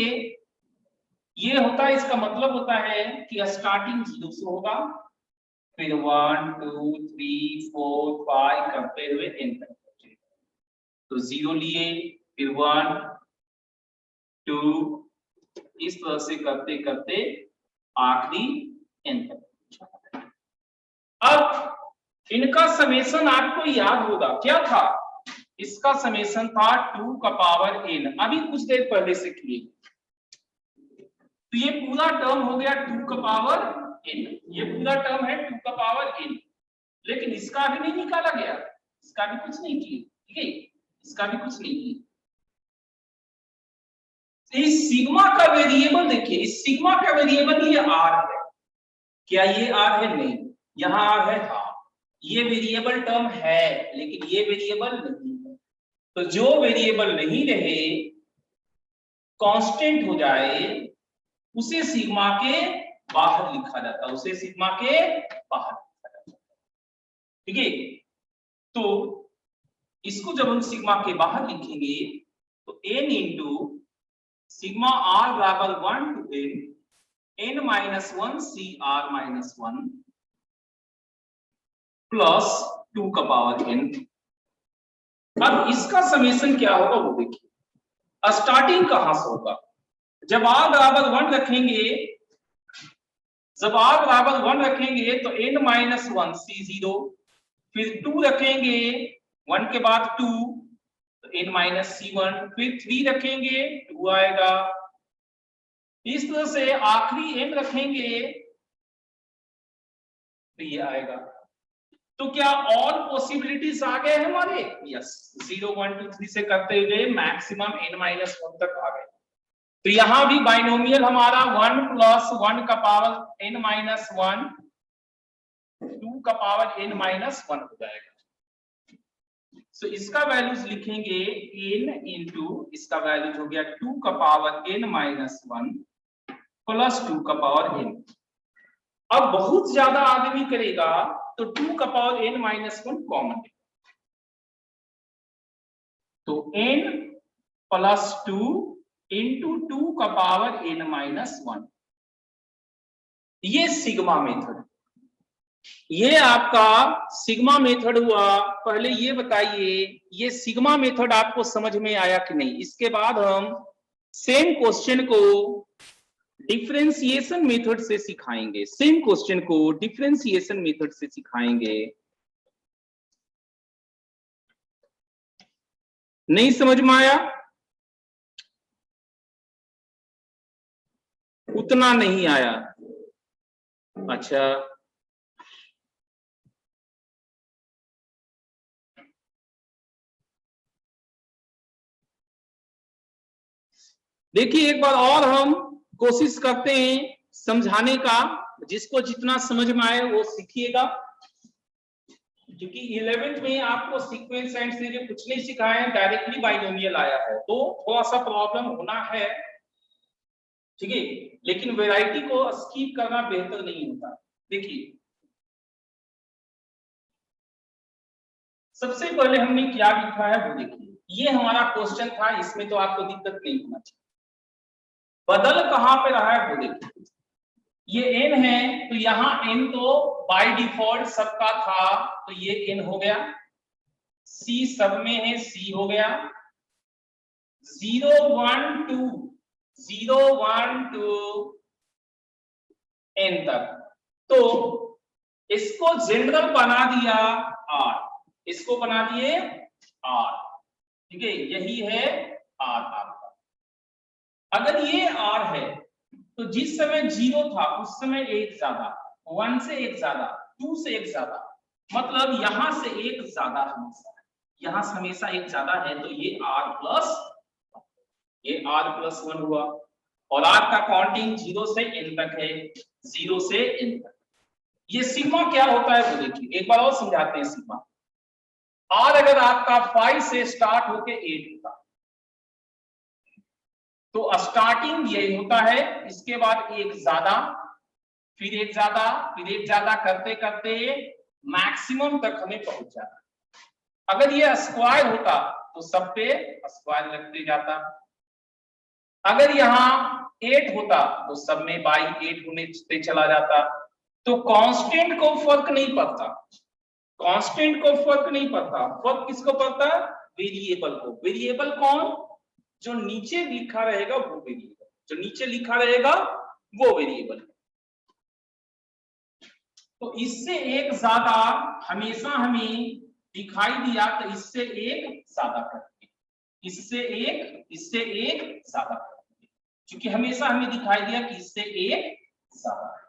ये होता है, इसका मतलब होता है कि स्टार्टिंग 0 से होगा, फिर 1 2 3 4 5 करते हुए n तक पहुंचे। तो 0 लिए, फिर 1 2, इस तरह से करते करते आखिरी n तक पहुंचा। अब इनका समेशन आपको याद होगा, क्या था, इसका समेशन था 2 का पावर n, अभी कुछ देर पहले से किए। तो ये पूरा टर्म हो गया 2 का पावर n, ये पूरा टर्म है 2 का पावर n, लेकिन इसका अभी नहीं निकाला गया, इसका भी कुछ नहीं किए, ठीक है, इसका भी कुछ नहीं किए। इस सिग्मा का वेरिएबल देखिए, इस सिग्मा का वेरिएबल ये r है, क्या ये r है, नहीं, यहां r है, हाँ, ये वेरिएबल टर्म है, लेकिन ये वेरिएबल नहीं है। तो जो वेरिएबल नहीं रहे, कांस्टेंट हो जाए, उसे सिग्मा के बाहर लिखा जाता है, उसे सिग्मा के बाहर लिखा जाता है, ठीक है। तो इसको जब हम सिग्मा के बाहर लिखेंगे तो n इंटू सिग्मा r बराबर 1 to n minus 1 CR minus 1 plus 2 का पावर n। अब इसका समेशन क्या होगा वो देखिए। स्टार्टिंग कहां से होगा, जब r बराबर 1 रखेंगे, जब r बराबर 1 रखेंगे तो n माइनस 1 C0, फिर 2 रखेंगे, 1 के बाद 2 तो n माइनस C1, फिर 3 रखेंगे, 2 आएगा, इस तरह से आखिरी n रखेंगे तो ये आएगा। तो क्या ऑल पॉसिबिलिटीज आ गए हमारे, यस, 0 1 2 3 से करते हुए मैक्सिमम n माइनस 1 तक आ गए। तो यहां भी बाइनोमियल हमारा 1 प्लस 1 का पावर n माइनस 1, 2 का पावर n माइनस 1 हो जाएगा। सो इसका वैल्यूज लिखेंगे n इंटू, इसका वैल्यूज हो गया 2 का पावर n माइनस 1 प्लस 2 का पावर n। अब बहुत ज्यादा आदमी करेगा तो 2 का पावर n माइनस 1 कॉमन है, तो n प्लस 2 इंटू 2 का पावर n माइनस 1, ये सिग्मा मेथड, ये आपका सिग्मा मेथड हुआ। पहले ये बताइए ये सिग्मा मेथड आपको समझ में आया कि नहीं? इसके बाद हम सेम क्वेश्चन को डिफरेंशिएशन मेथड से सिखाएंगे, सेम क्वेश्चन को डिफरेंशिएशन मेथड से सिखाएंगे। नहीं समझ में आया? उतना नहीं आया? अच्छा, देखिए एक बार और हम कोशिश करते हैं समझाने का, जिसको जितना समझ में आए वो सीखिएगा, क्योंकि 11th में आपको सीक्वेंस एंड सीरीज कुछ नहीं सिखाया है, डायरेक्टली बाइनोमियल आया है, तो थोड़ा सा प्रॉब्लम होना है, ठीक है, लेकिन वैरायटी को स्किप करना बेहतर नहीं होता। देखिए सबसे पहले हमने क्या लिखा है वो देखिए, ये हमारा क्वेश्चन था, इसमें तो आपको दिक्कत नहीं होना चाहिए। बदल कहां पे रहा है वो देखिए, ये n है, तो यहाँ n तो बाय डिफॉल्ट सबका था, तो ये n हो गया, c सब में है c हो गया, 0 1 2 0 1 2 n तक, तो इसको जनरल बना दिया r, इसको बना दिए r, ठीक है, यही है r आपका। अगर ये r है तो जिस समय 0 था उस समय 1 ज्यादा, 1 से 1 ज्यादा, 2 से 1 ज्यादा, मतलब यहां से 1 ज्यादा हमेशा है, यहां से हमेशा 1 ज्यादा है, तो ये r प्लस 1 हुआ, और r का काउंटिंग 0 से n तक है, 0 से n तक। ये सिग्मा क्या होता है वो देखिए, एक बार और समझाते हैं सिग्मा। r अगर आपका 5 से स्टार्ट होके 8 होता, तो स्टार्टिंग यही होता है, इसके बाद 1 ज्यादा, फिर 1 ज्यादा, फिर 1 ज्यादा करते करते मैक्सिमम तक हमें पहुंच जाता। अगर ये स्क्वायर होता तो सब पे स्क्वायर लगते जाता, अगर यहाँ 8 होता तो सब में बाई 8 होने पे चला जाता। तो कांस्टेंट को फर्क नहीं पड़ता, कांस्टेंट को फर्क नहीं पड़ता, फर्क किसको पड़ता? वेरिएबल को। वेरिएबल कौन? जो नीचे लिखा रहेगा वो वेरिएबल, जो नीचे लिखा रहेगा वो वेरिएबल। तो इससे 1 ज्यादा हमेशा हमें दिखाई दिया, तो इससे 1 ज्यादा करेंगे, इससे 1 ज्यादा करेंगे, क्योंकि हमेशा हमें दिखाई दिया कि इससे 1 ज्यादा है,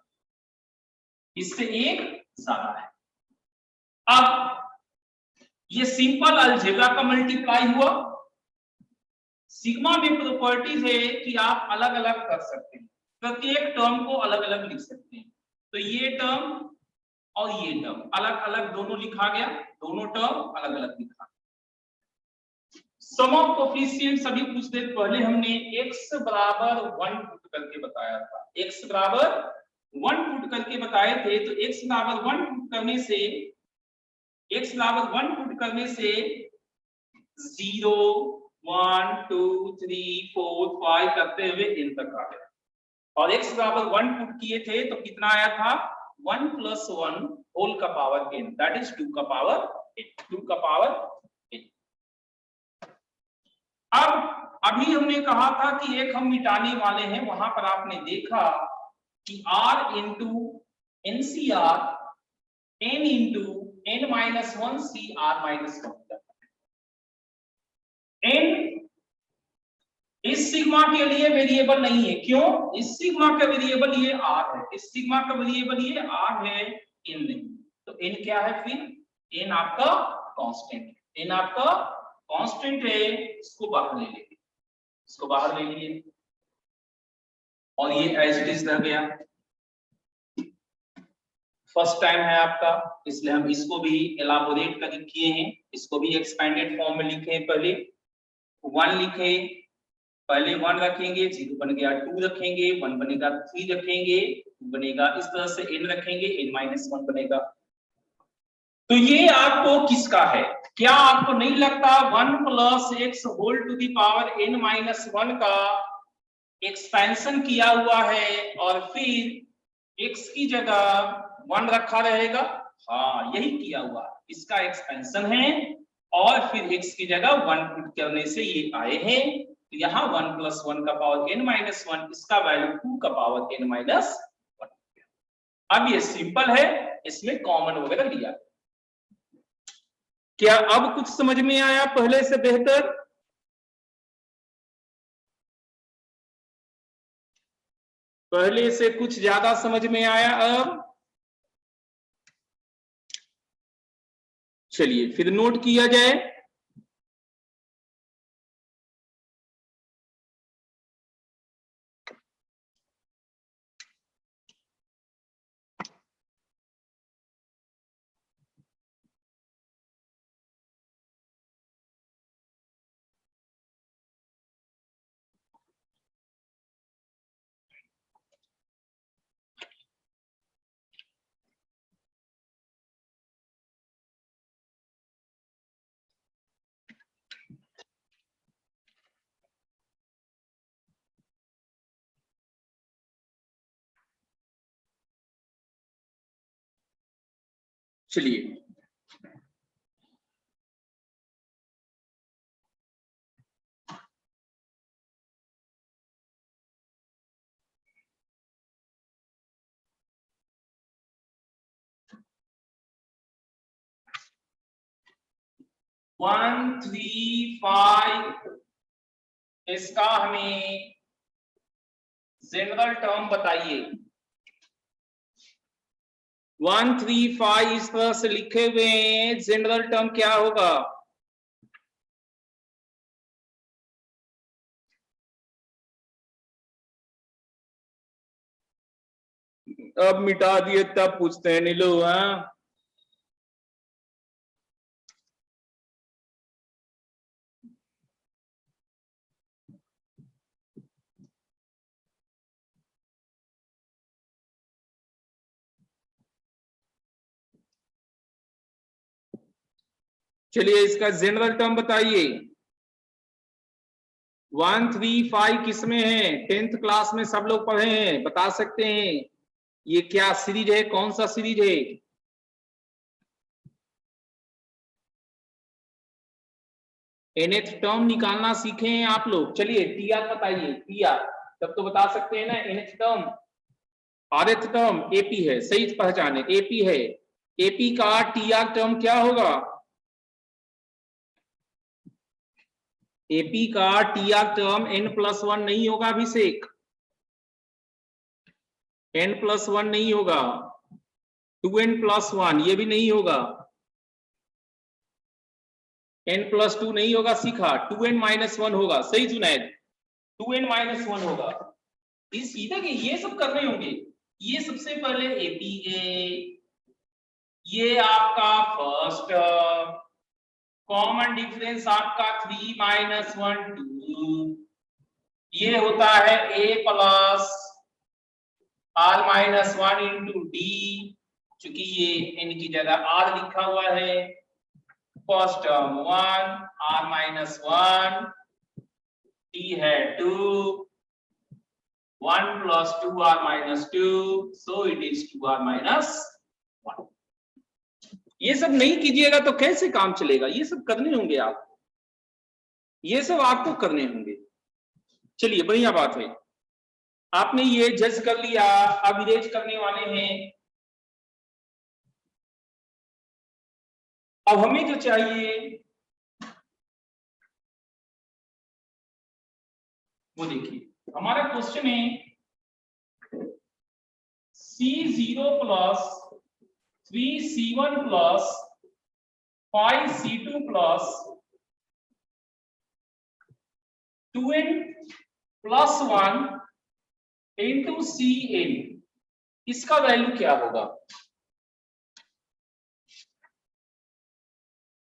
इससे 1 ज्यादा है। अब ये सिंपल अलजेब्रा का मल्टीप्लाई हुआ। सिग्मा में प्रॉपर्टीज है कि आप अलग अलग कर सकते हैं, प्रत्येक टर्म को अलग अलग लिख सकते हैं, तो ये टर्म और ये टर्म अलग अलग दोनों लिखा गया, दोनों टर्म अलग अलग लिखा। सम ऑफ कोफिशिएंट सभी कुछ देर पहले हमने x बराबर 1 पुट करके बताया था, x बराबर 1 पुट करके बताए थे, तो x बराबर 1 पुट करने से, x बराबर 1 पुट करने से 0 1 2 3 4 5 करते हुए n तक आ गया, और x बराबर 1 पुट किए थे तो कितना आया था? 1 + 1 होल का पावर n, दैट इज 2 का पावर n, 2 का पावर n। अब अभी हमने कहा था कि एक हम मिटाने वाले हैं, वहां पर आपने देखा कि r into NCR n into n-1 CR-1 n इस सिग्मा के लिए वेरिएबल नहीं है, क्यों? इस सिग्मा का वेरिएबल ये r है, इस सिग्मा का वेरिएबल ये r है, n नहीं। तो n क्या है फिर? n आपका कांस्टेंट, n आपका कांस्टेंट है, इसको बाहर ले लेंगे, इसको बाहर ले लिए, और ये एज इट इज रह गया। फर्स्ट टाइम है आपका, इसलिए हम इसको भी एलाबोरेट कर किए हैं, इसको भी एक्सपेंडेड फॉर्म में लिखे हैं। पहले 1 लिखे, पहले 1 रखेंगे, 0 बन गया, 2 रखेंगे, 1 बनेगा, 3 रखेंगे, 2 बनेगा, इस तरह से n रखेंगे, n-1 बनेगा। तो ये आपको किसका है? क्या आपको नहीं लगता 1 plus X whole to the power n minus 1 का एक्सपेंशन किया हुआ है और फिर x की जगह 1 रखा रहेगा? हाँ, यही किया हुआ, इसका एक्सपेंशन है और फिर x की जगह 1 पुट करने से ये आए हैं। तो यहाँ 1 प्लस 1 का पावर n माइनस 1, इसका वैल्यू 2 का पावर n माइनस 1। अब ये सिंपल है, इसमें कॉमन वगैरह लिया। क्या अब कुछ समझ में आया पहले से बेहतर? पहले से कुछ ज्यादा समझ में आया अब? चलिए फिर नोट किया जाए। चलिए वन थ्री फाइव इसका हमें जनरल टर्म बताइए। 135 इस तरह से लिखे हुए हैं, जनरल टर्म क्या होगा? अब मिटा दिए तब पूछते हैं नीलू। हाँ, चलिए इसका जनरल टर्म बताइए। 135 किसमें है? 10th क्लास में सब लोग पढ़े हैं, बता सकते हैं ये क्या सीरीज है, कौन सा सीरीज है? nth टर्म निकालना सीखे हैं आप लोग। चलिए टी आर बताइए, टी आर तब तो बता सकते हैं ना। nth term, rth term AP है, सही पहचाने, एपी है। एपी का टी आर टर्म क्या होगा? एपी का टी आर टर्म n+1 नहीं होगा अभिषेक, n+1 नहीं होगा, 2n+1 ये भी नहीं होगा, n+2 नहीं होगा, सीखा, 2n-1 होगा, सही जुनैद, 2n-1 होगा। इस सीधा के ये सब करने होंगे। ये सबसे पहले एपी ए, ये आपका फर्स्ट कॉमन डिफरेंस आपका 3-1 2, ये होता है a plus r-1 into D, चूंकि ये इनकी जगह r लिखा हुआ है। फर्स्ट टर्म 1, r-1, d है 2, 1 plus 2r-2, so it is 2r-1। ये सब नहीं कीजिएगा तो कैसे काम चलेगा? ये सब करने होंगे आपको, ये सब आपको करने होंगे। चलिए बढ़िया बात है, आपने ये जज कर लिया, अब इरेज करने वाले हैं। अब हमें जो चाहिए वो देखिए, हमारा क्वेश्चन है C0 plus 3C1 plus 5C2 plus 2n+1 into Cn, इसका वैल्यू क्या होगा?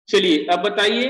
चलिए अब बताइए।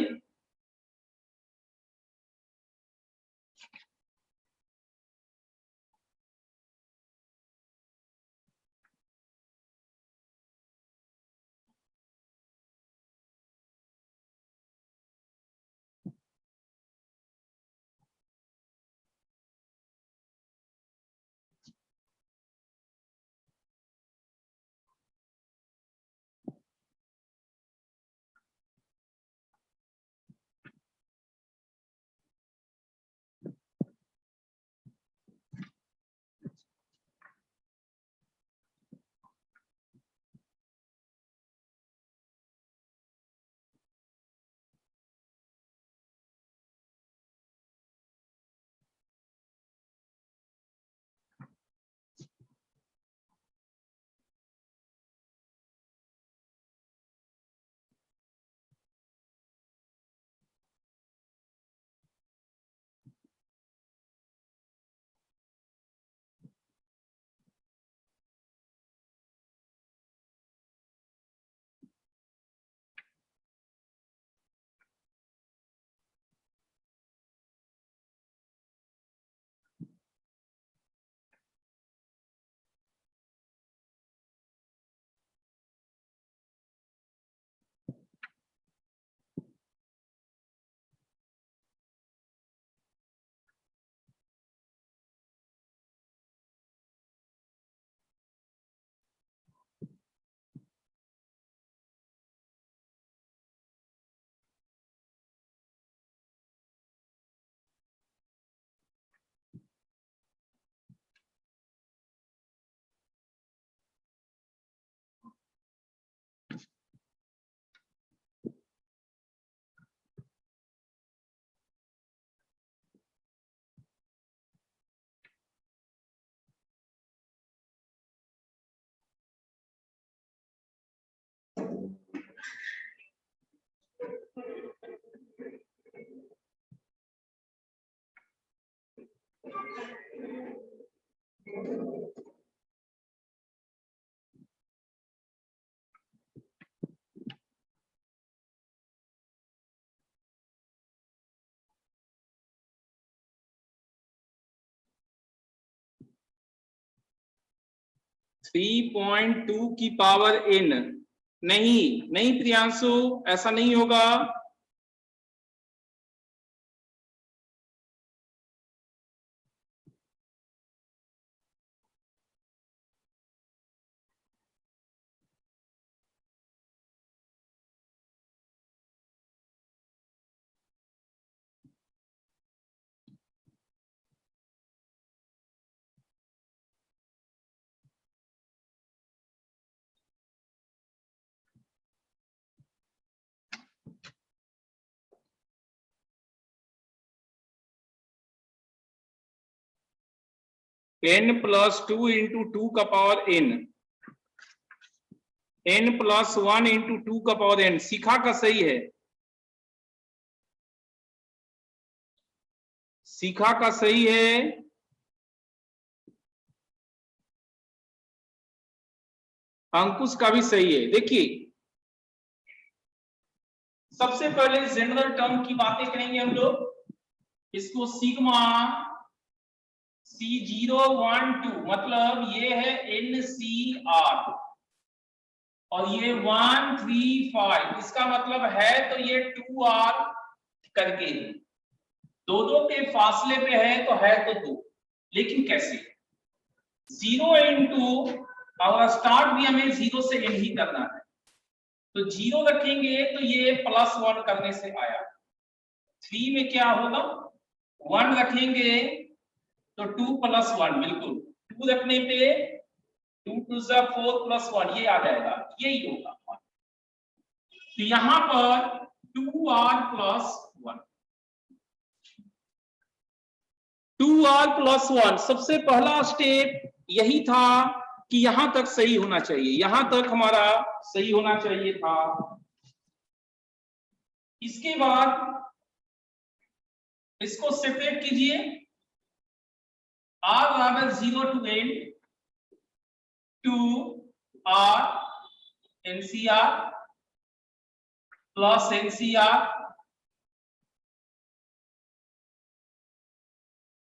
3.2 की पावर n, नहीं प्रियांशु, ऐसा नहीं होगा। n+2 इंटू 2 का पावर n+1 इंटू 2 का पावर n। सीखा का सही है, सीखा का सही है। अंकुश का भी सही है। देखिए सबसे पहले जनरल टर्म की बातें करेंगे हम लोग। इसको सिग्मा C012 मतलब ये है NCR और ये 135, इसका मतलब है तो ये 2R करके दो के फासले पे है तो 2, लेकिन कैसे? 0 इंटू, और स्टार्ट भी हमें 0 से एंड ही करना है, तो 0 रखेंगे तो ये +1 करने से आया। 3 में क्या होगा? 1 रखेंगे तो 2 + 1, बिल्कुल 2 रखने पे 2 2 4 + 1 ये आ जाएगा, यही होगा। तो यहां पर 2R + 1, 2R + 1 सबसे पहला स्टेप यही था कि यहां तक सही होना चाहिए, यहां तक हमारा सही होना चाहिए था। इसके बाद इसको सेपरेट कीजिए, R बराबर 0 to n 2R NCR plus NCR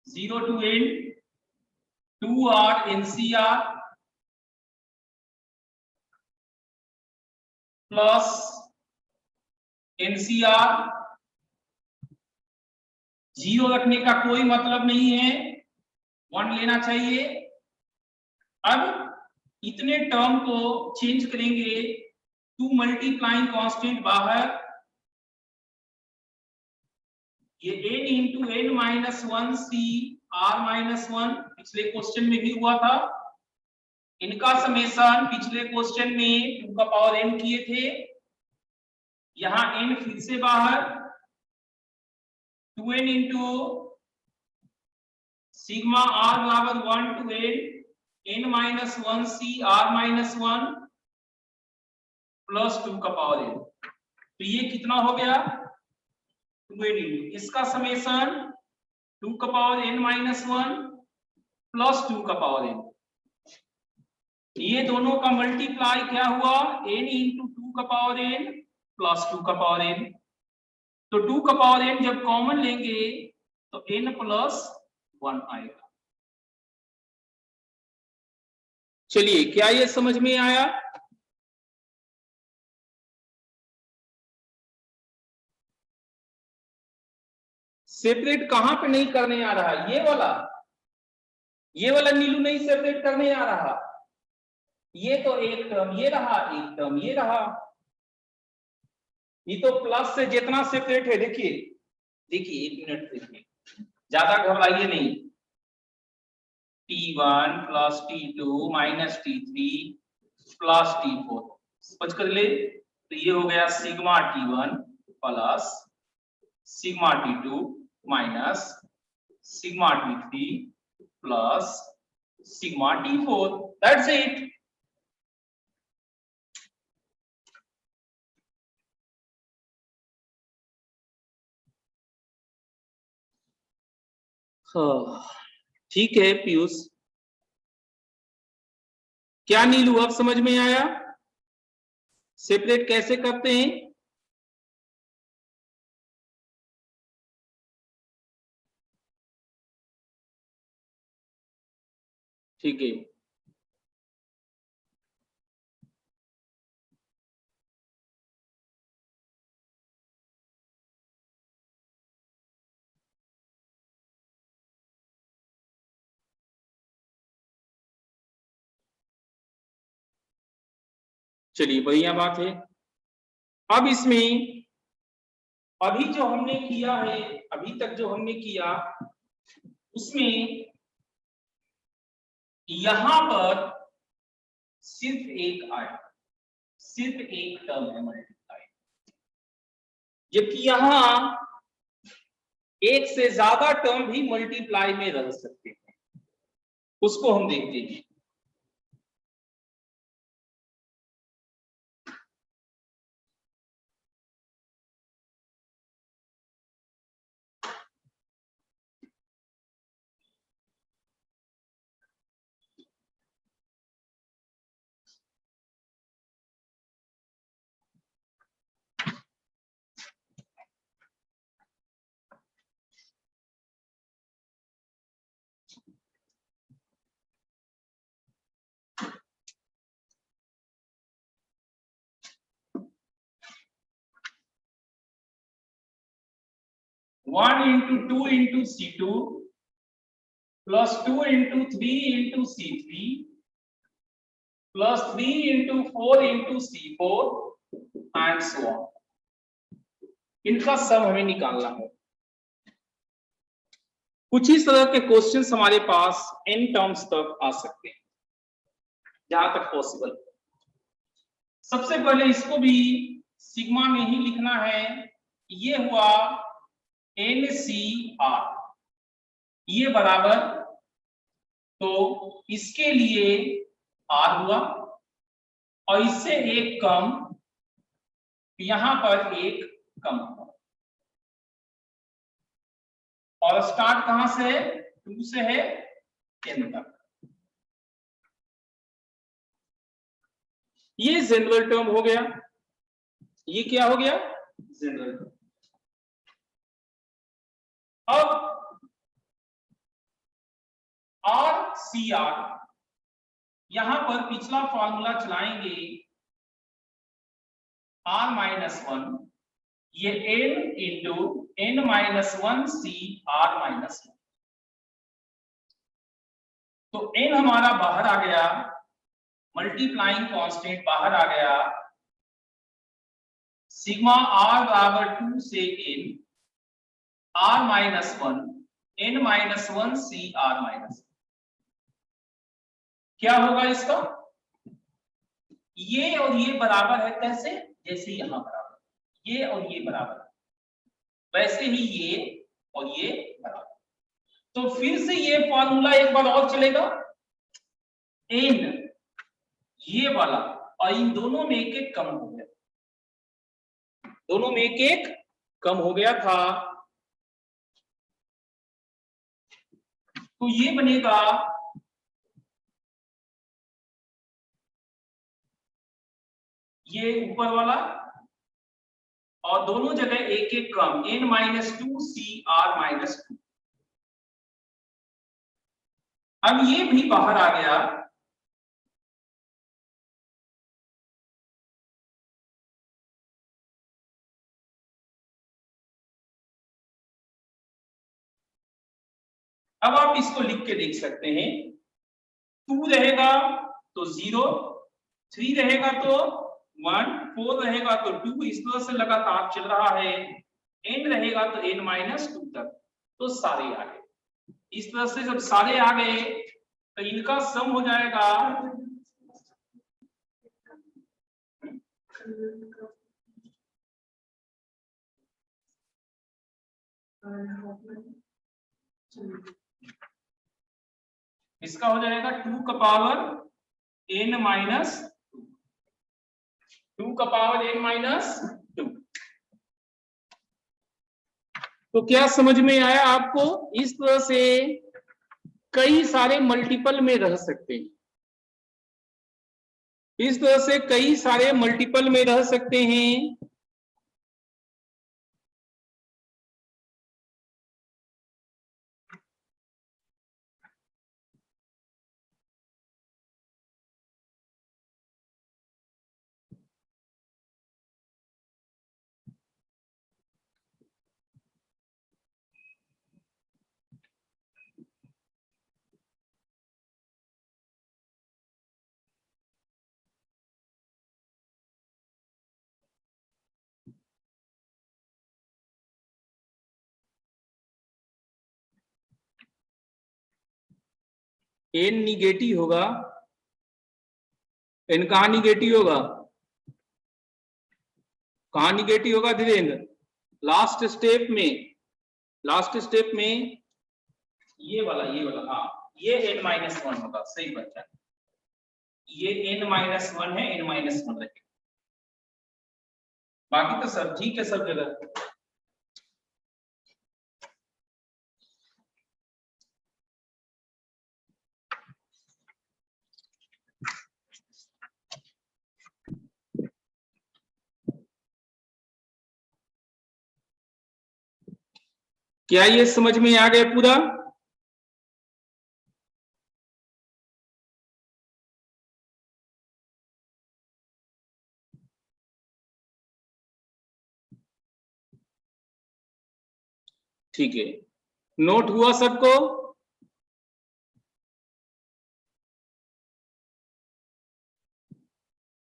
0 to n 2R NCR plus NCR। 0 रखने का कोई मतलब नहीं है, 1 लेना चाहिए। अब इतने टर्म को चेंज करेंगे, 2 मल्टीप्लाइंग कांस्टेंट बाहर, ये n इंटू n-1 CR-1 पिछले क्वेश्चन में भी हुआ था। इनका समेशन पिछले क्वेश्चन में 2 का पावर n किए थे, यहां n फिर से बाहर, 2n इंटू सिग्मा r बराबर 1 to n-1 CR-1 प्लस 2 का पावर n। तो ये कितना हो गया? 2n इंटू इसका समेशन 2 का पावर n-1 प्लस 2 का पावर n, ये दोनों का मल्टीप्लाई क्या हुआ? n इंटू 2 का पावर n प्लस 2 का पावर n। तो 2 का पावर n जब कॉमन लेंगे तो n + 1 आएगा। चलिए, क्या ये समझ में आया? सेपरेट कहां पे नहीं करने आ रहा? ये वाला नीलू नहीं सेपरेट करने आ रहा। ये तो एक टर्म ये रहा, एक टर्म ये रहा, ये तो प्लस से जितना सेपरेट है। देखिए देखिए, 1 मिनट देखिए, ज्यादा घबराइए नहीं। T1 + T2 - T3 + T4 समझ कर ले, तो ये हो गया sigma T1 plus sigma T2 minus sigma T3 plus sigma T4, that's it. ठीक है पीयूष। क्या नीलू अब समझ में आया सेपरेट कैसे करते हैं? ठीक है। चलिए बढ़िया बात है। अब इसमें अभी जो हमने किया है, अभी तक जो हमने किया उसमें यहां पर सिर्फ एक आया, सिर्फ एक टर्म है मल्टीप्लाई, जबकि यहां एक से ज्यादा टर्म भी मल्टीप्लाई में रह सकते हैं, उसको हम देखते हैं। One into two into C2 plus 2 into 3 into C3 plus 3 into 4 into C4 and so on. इनका सब हमें निकालना है। कुछ इस तरह के क्वेश्चंस हमारे पास n टर्म्स तक आ सकते हैं जहां तक पॉसिबल। सबसे पहले इसको भी सिग्मा में ही लिखना है। ये हुआ NCR, ये बराबर, तो इसके लिए R हुआ और इससे एक कम, यहां पर एक कम हुआ। और स्टार्ट कहां से है? 2 से है n तक। ये जनरल टर्म हो गया। ये क्या हो गया? General term. अब RCR, यहां पर पिछला फॉर्मूला चलाएंगे R-1, ये n इंटू n-1CR-1, तो n हमारा बाहर आ गया, मल्टीप्लाइंग कांस्टेंट बाहर आ गया, सिग्मा R बराबर 2 से n R-1 n-1CR-1। क्या होगा इसका? ये और ये बराबर है, कैसे? जैसे यहां बराबर, ये और ये बराबर, वैसे ही ये और ये बराबर। तो फिर से ये फॉर्मूला एक बार और चलेगा, n ये वाला और इन दोनों में एक एक कम हो गया, दोनों में एक एक कम हो गया था, तो ये बनेगा ये ऊपर वाला और दोनों जगह एक एक कम, n-2CR-2। अब ये भी बाहर आ गया, अब आप इसको लिख के देख सकते हैं। 2 रहेगा तो 0, 3 रहेगा तो 1, 4 रहेगा तो 2, इस तरह से लगातार चल रहा है। n रहेगा तो n-2 तक, तो सारे आ गए। इस तरह से जब सारे आ गए तो इनका सम हो जाएगा इसका हो जाएगा 2 का पावर n-2, 2 का पावर n-2। तो क्या समझ में आया आपको? इस तरह से कई सारे मल्टीपल में रह सकते हैं। इस तरह से कई सारे मल्टीपल में रह सकते हैं। एन निगेटिव होगा, एन कहां निगेटिव होगा, कहां निगेटिव होगा धीरेन्द्र? लास्ट स्टेप में, लास्ट स्टेप में ये वाला हाँ, ये n-1 होगा, सही बच्चा, ये n-1 है, n-1 रखेगा, बाकी तो सब ठीक है सब जगह। क्या ये समझ में आ गया पूरा? ठीक है, नोट हुआ सबको?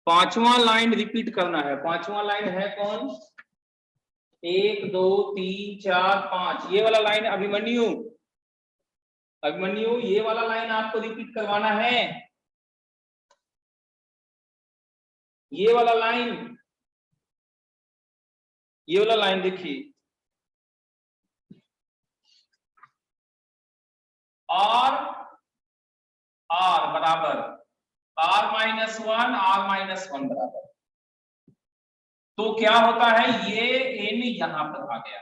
पांचवा लाइन रिपीट करना है। पांचवा लाइन है कौन? 1 2 3 4 5, ये वाला लाइन अभिमन्यु, अभिमन्यु ये वाला लाइन आपको रिपीट करवाना है। ये वाला लाइन, ये वाला लाइन देखिए, आर आर बराबर r-1 r-1 बराबर, तो क्या होता है, ये n यहां पर आ गया,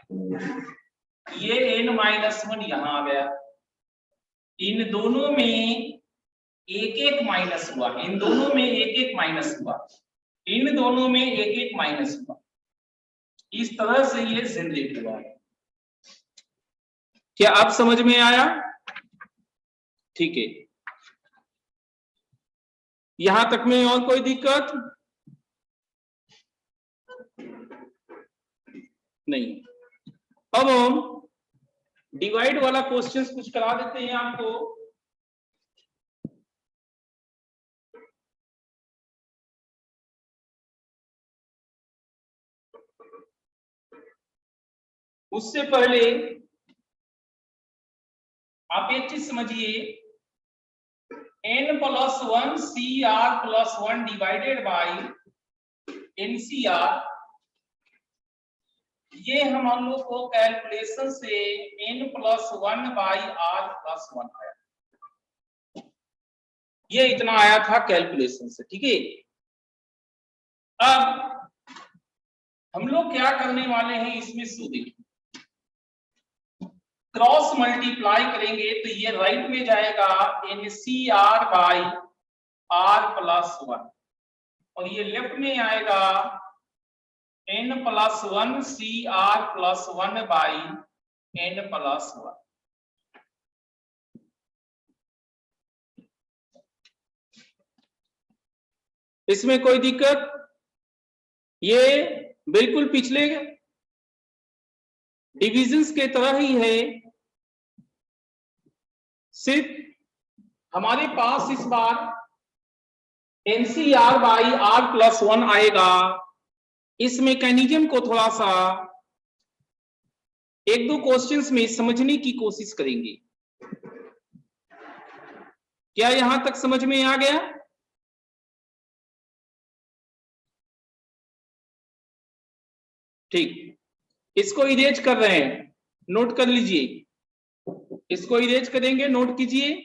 ये n-1 यहां आ गया, इन दोनों में एक एक माइनस हुआ, इन दोनों में एक एक माइनस हुआ, इन दोनों में एक एक माइनस हुआ, इस तरह से ये जनरेट हुआ है। क्या अब समझ में आया? ठीक है, यहां तक में और कोई दिक्कत नहीं? अब हम डिवाइड वाला क्वेश्चंस कुछ करा देते हैं आपको। उससे पहले आप एक चीज समझिए, n+1 CR+1 divided by NCR, ये हम लोग को कैलकुलेशन से n+1 बाई R+1 आया, ये इतना आया था कैलकुलेशन से, ठीक है। अब हम लोग क्या करने वाले हैं इसमें, सो देखिए, क्रॉस मल्टीप्लाई करेंगे तो ये राइट में जाएगा NCR बाई R+1, और ये लेफ्ट में आएगा n+1 CR+1 बाई n+1। इसमें कोई दिक्कत? ये बिल्कुल पिछले डिविजन्स के तरह ही है, सिर्फ हमारे पास इस बार NCR बाई R+1 आएगा। इस मैकेनिज्म को थोड़ा सा एक दो क्वेश्चंस में समझने की कोशिश करेंगे। क्या यहां तक समझ में आ गया? ठीक, इसको इरेज कर रहे हैं, नोट कर लीजिए, इसको इरेज करेंगे, नोट कीजिए।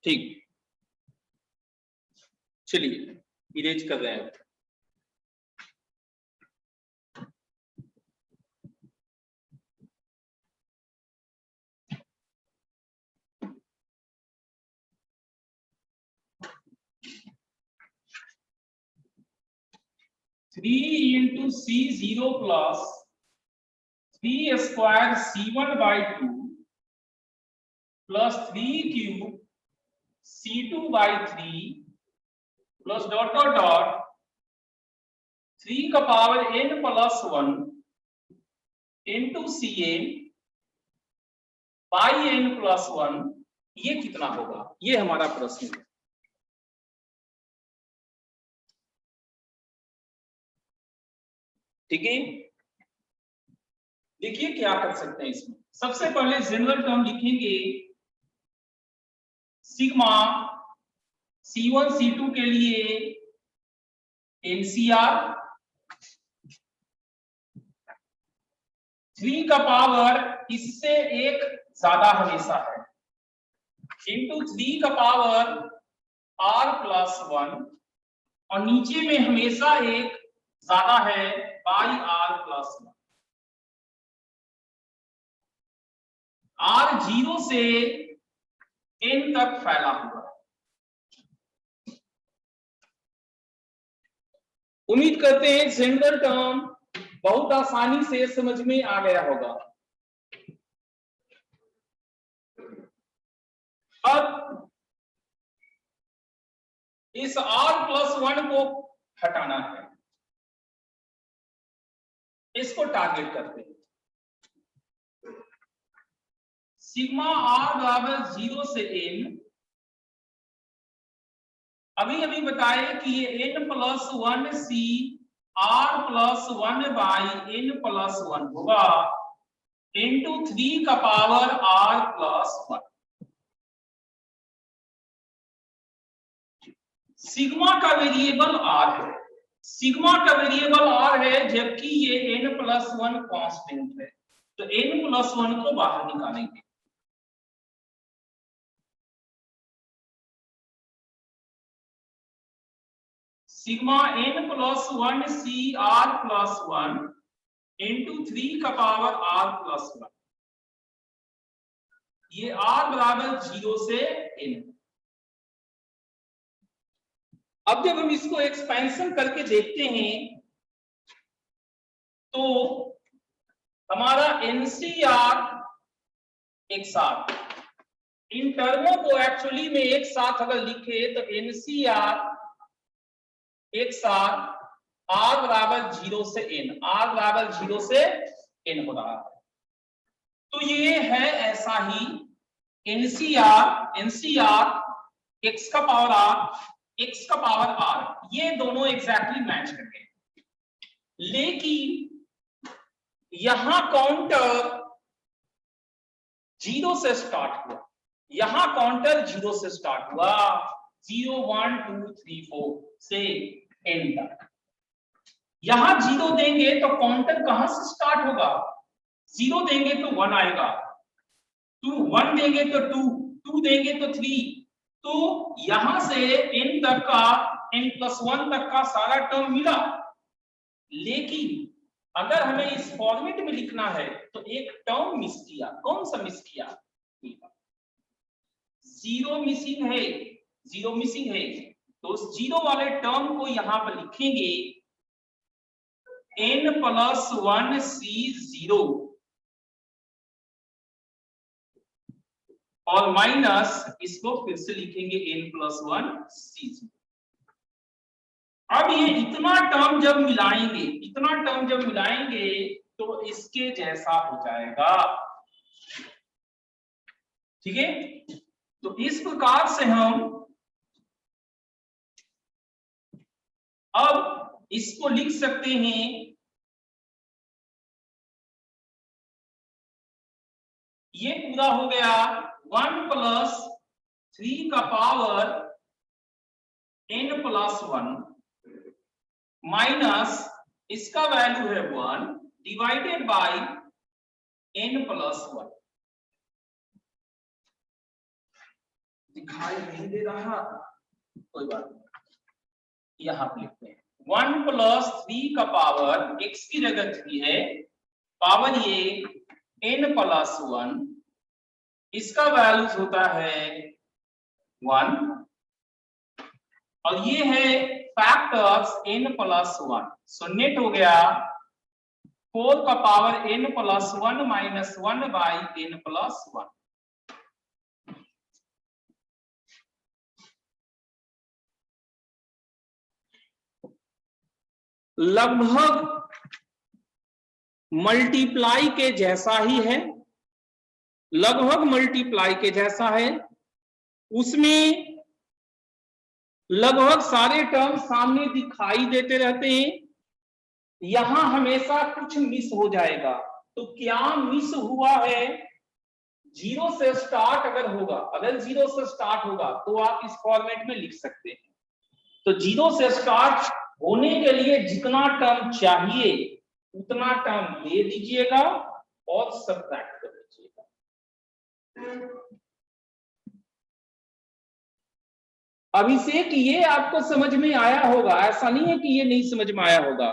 ठीक, चलिए इरेज कर रहे हैं। Three into C0 plus 3 square C1/2 plus 3 cube C2/3 plus dot dot dot 3 का power n+1 into Cn by n+1, ये कितना होगा? ये हमारा प्रश्न है। ठीक है, देखिए क्या कर सकते हैं इसमें। सबसे पहले जनरल टर्म लिखेंगे, सिग्मा C1 C2 के लिए NCR 3 का पावर इससे एक ज्यादा हमेशा है इंटू 3 का पावर R+1, और नीचे में हमेशा एक ज्यादा है बाई R+1। R 0 से n तक फैला हुआ है। उम्मीद करते हैं जनरल टर्म बहुत आसानी से समझ में आ गया होगा। अब इस R+1 को हटाना है, इसको टारगेट करते हैं। सिग्मा R बराबर 0 से n, अभी अभी बताए कि ये n+1 C R+1 by n+1 होगा इंटू 3 का पावर R+1। सिग्मा का वेरिएबल R है, सिग्मा का वेरिएबल R है, जबकि ये n+1 कांस्टेंट है, तो n+1 को बाहर निकालेंगे। Sigma n+1 C R+1 into 3 का पावर R+1, ये R बराबर 0 से n। अब जब हम इसको एक्सपेंशन करके देखते हैं तो हमारा NCR एक साथ, इन टर्मों को एक्चुअली में एक साथ अगर लिखे तो NCR एक साथ R बराबर 0 से n, R बराबर 0 से n हो रहा है। तो ये है ऐसा ही NCR x का पावर R x का पावर R, ये दोनों एग्जैक्टली मैच करते हैं। लेकिन यहां काउंटर 0 से स्टार्ट हुआ, यहां काउंटर 0 से स्टार्ट हुआ, 0 1 2 3 4 से n तक। यहां 0 देंगे तो काउंटर कहां से स्टार्ट होगा? 0 देंगे तो 1 आएगा, 1 देंगे तो 2 देंगे तो 3, तो यहां से n तक का n+1 तक का सारा टर्म मिला। लेकिन अगर हमें इस फॉर्मेट में लिखना है तो एक टर्म मिस किया। कौन सा मिस किया? 0 मिसिंग है, 0 मिसिंग है, तो उस 0 वाले टर्म को यहां पर लिखेंगे n+1 C0 और माइनस इसको फिर से लिखेंगे n+1 C0। अब ये इतना टर्म जब मिलाएंगे, इतना टर्म जब मिलाएंगे तो इसके जैसा हो जाएगा। ठीक है, तो इस प्रकार से हम अब इसको लिख सकते हैं, ये पूरा हो गया 1 + 3 का पावर n+1 माइनस इसका वैल्यू है 1 डिवाइडेड बाय n+1। दिखाई नहीं दे रहा, कोई बात नहीं, यहां पे लिखते हैं 1 प्लस 3 का पावर x की जगह 3 है, पावर ये n प्लस 1, इसका वैल्यूज होता है 1 और ये है factors n plus 1, so net हो गया 4 का power n plus 1 minus 1 by n plus 1। लगभग मल्टीप्लाई के जैसा ही है, लगभग मल्टीप्लाई के जैसा है, उसमें लगभग सारे टर्म सामने दिखाई देते रहते हैं, यहां हमेशा कुछ मिस हो जाएगा। तो क्या मिस हुआ है, जीरो से स्टार्ट अगर होगा, अगर जीरो से स्टार्ट होगा तो आप इस फॉर्मेट में लिख सकते हैं। तो जीरो से स्टार्ट होने के लिए जितना टर्म चाहिए उतना टर्म दे दीजिएगा और सब्ट्रैक्ट कर दीजिएगा। अभिषेक ये आपको समझ में आया होगा, ऐसा नहीं है कि ये नहीं समझ में आया होगा।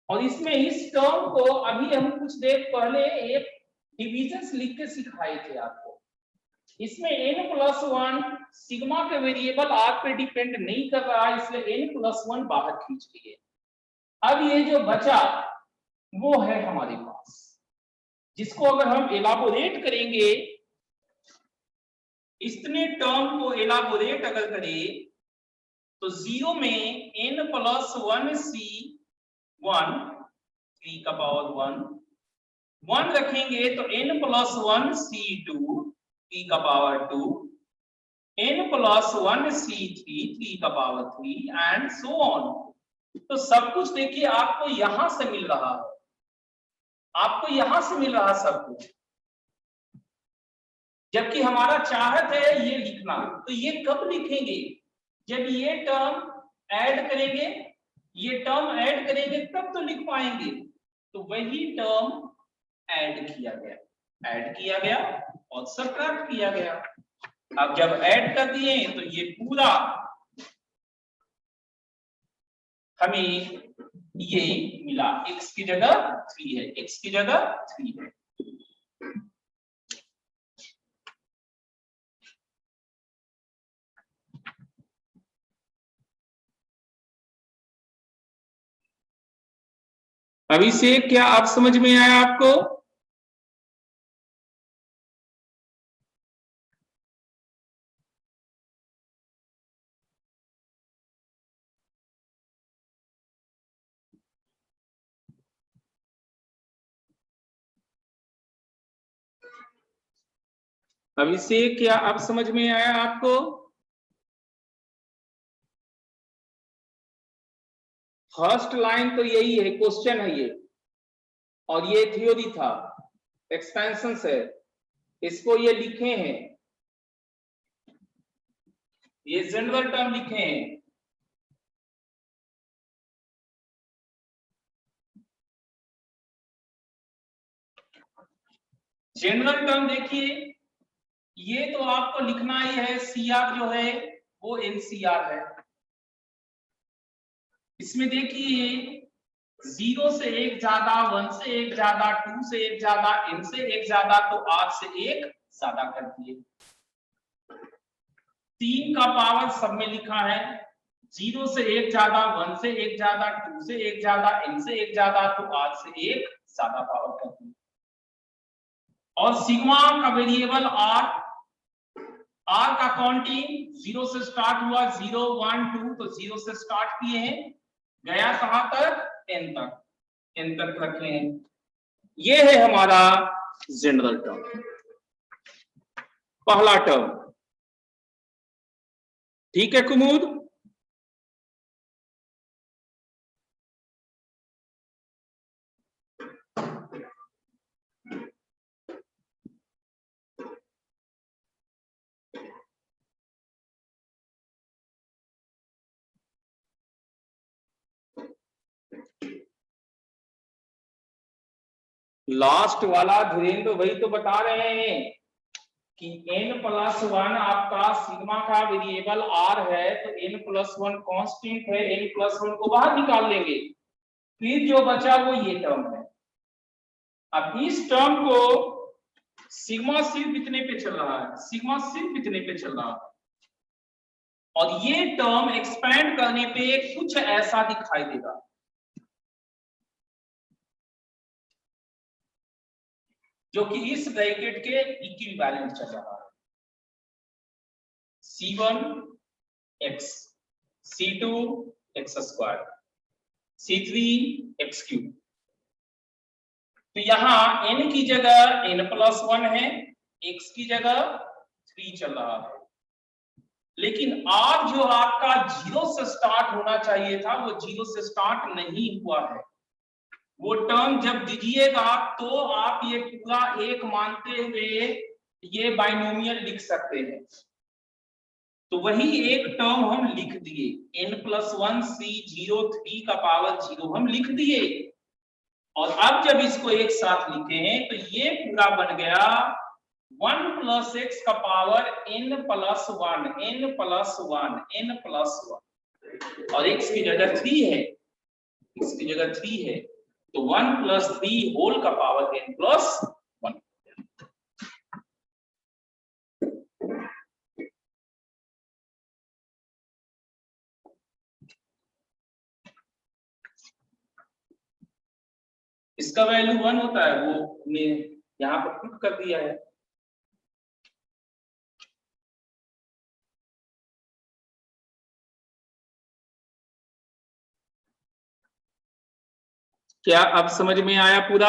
और इसमें इस टर्म को अभी हम कुछ देर पहले एक डिविजन्स लिख के सिखाए थे आपको। इसमें n प्लस 1 सिग्मा के वेरिएबल r पे डिपेंड नहीं कर रहा है, इसलिए n प्लस 1 बाहर खींच लिए। अब ये जो बचा वो है हमारे पास, जिसको अगर हम एलाबोरेट करेंगे, इतने टर्म को एलाबोरेट अगर करें तो 0 में n प्लस 1 c1 3 का पावर 1 रखेंगे तो n प्लस 1 c2 3 का पावर 2, n प्लस 1 c3 3 का पावर 3 एंड सो ऑन। तो सब कुछ देखिए आपको यहां से मिल रहा है, आपको यहां से मिल रहा सब कुछ, जबकि हमारा चाहत है ये लिखना। तो ये कब लिखेंगे, जब ये टर्म ऐड करेंगे, ये टर्म ऐड करेंगे तब तो लिख पाएंगे। तो वही टर्म ऐड किया गया और सब्ट्रैक्ट किया गया। अब जब ऐड कर दिए तो ये पूरा हमें ये मिला, x की जगह 3 है, x की जगह 3 है। अभिषेक क्या आप समझ में आया आपको? अभिषेक क्या अब समझ में आया आपको? फर्स्ट लाइन तो यही है, क्वेश्चन है ये, और ये थ्योरी था, एक्सपेंशन है, इसको ये लिखे हैं, ये जनरल टर्म लिखे हैं। जनरल टर्म देखिए, ये तो आपको लिखना ही है, सीआर जो है वो एनसीआर है। इसमें देखिए 0 से 1 ज्यादा, 1 से 1 ज्यादा, 2 से 1 ज्यादा, n से 1 ज्यादा, तो 8 से 1 ज्यादा कर दिए। 3 का पावर सब में लिखा है, 0 से 1 ज्यादा, 1 से 1 ज्यादा, 2 से 1 ज्यादा, n से 1 ज्यादा, तो 8 से 1 ज्यादा पावर कर दिए। और सिग्मा का वेरिएबल r का काउंटिंग 0 से स्टार्ट हुआ, 0 1 2, तो 0 से स्टार्ट किए हैं, गया कहां तक, n तक रखे हैं। ये है हमारा जनरल टर्म, पहला टर्म। ठीक है कुमुद? लास्ट वाला धीरेन्द्र वही तो बता रहे हैं कि n+1 आपका सिग्मा का वेरिएबल r है, तो n+1 कांस्टेंट है, n+1 को बाहर निकाल लेंगे, फिर जो बचा वो ये टर्म है। अब इस टर्म को सिग्मा सिर्फ इतने पे चल रहा है, सिग्मा सिर्फ इतने पे चल रहा है, और ये टर्म एक्सपेंड करने पे कुछ ऐसा दिखाई देगा, जो कि इस ब्रैकेट के इक्विवेलेंट चल रहा है। C1 x, C2 x², C3 x³। तो यहां n की जगह n+1 है, x की जगह 3 चल रहा है, लेकिन r जो आपका 0 से स्टार्ट होना चाहिए था वो 0 से स्टार्ट नहीं हुआ है। वो टर्म जब दीजिएगा तो आप ये पूरा एक मानते हुए ये बाइनोमियल लिख सकते हैं, तो वही एक टर्म हम लिख दिए, n+1 C0 3 का पावर 0 हम लिख दिए, और अब जब इसको एक साथ लिखे हैं तो ये पूरा बन गया 1 + x का पावर n+1, और x की जगह 3 है, x की जगह 3 है, तो 1 + 3 होल का पावर n+1। इसका वैल्यू 1 होता है, वो हमने यहाँ पर पुट कर दिया है। क्या अब समझ में आया पूरा?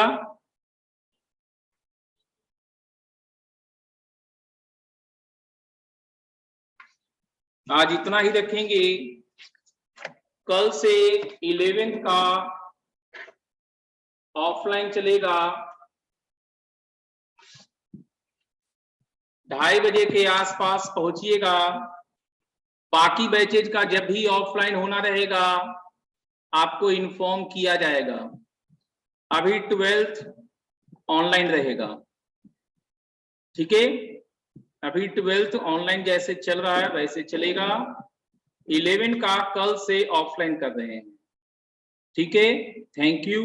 आज इतना ही रखेंगे, कल से 11th का ऑफलाइन चलेगा, 2:30 बजे के आसपास पहुंचिएगा। बाकी बैचेज का जब भी ऑफलाइन होना रहेगा आपको इन्फॉर्म किया जाएगा। अभी 12th ऑनलाइन रहेगा, ठीक है? अभी 12th ऑनलाइन जैसे चल रहा है वैसे चलेगा, 11 का कल से ऑफलाइन कर रहे हैं, ठीक है? Thank you.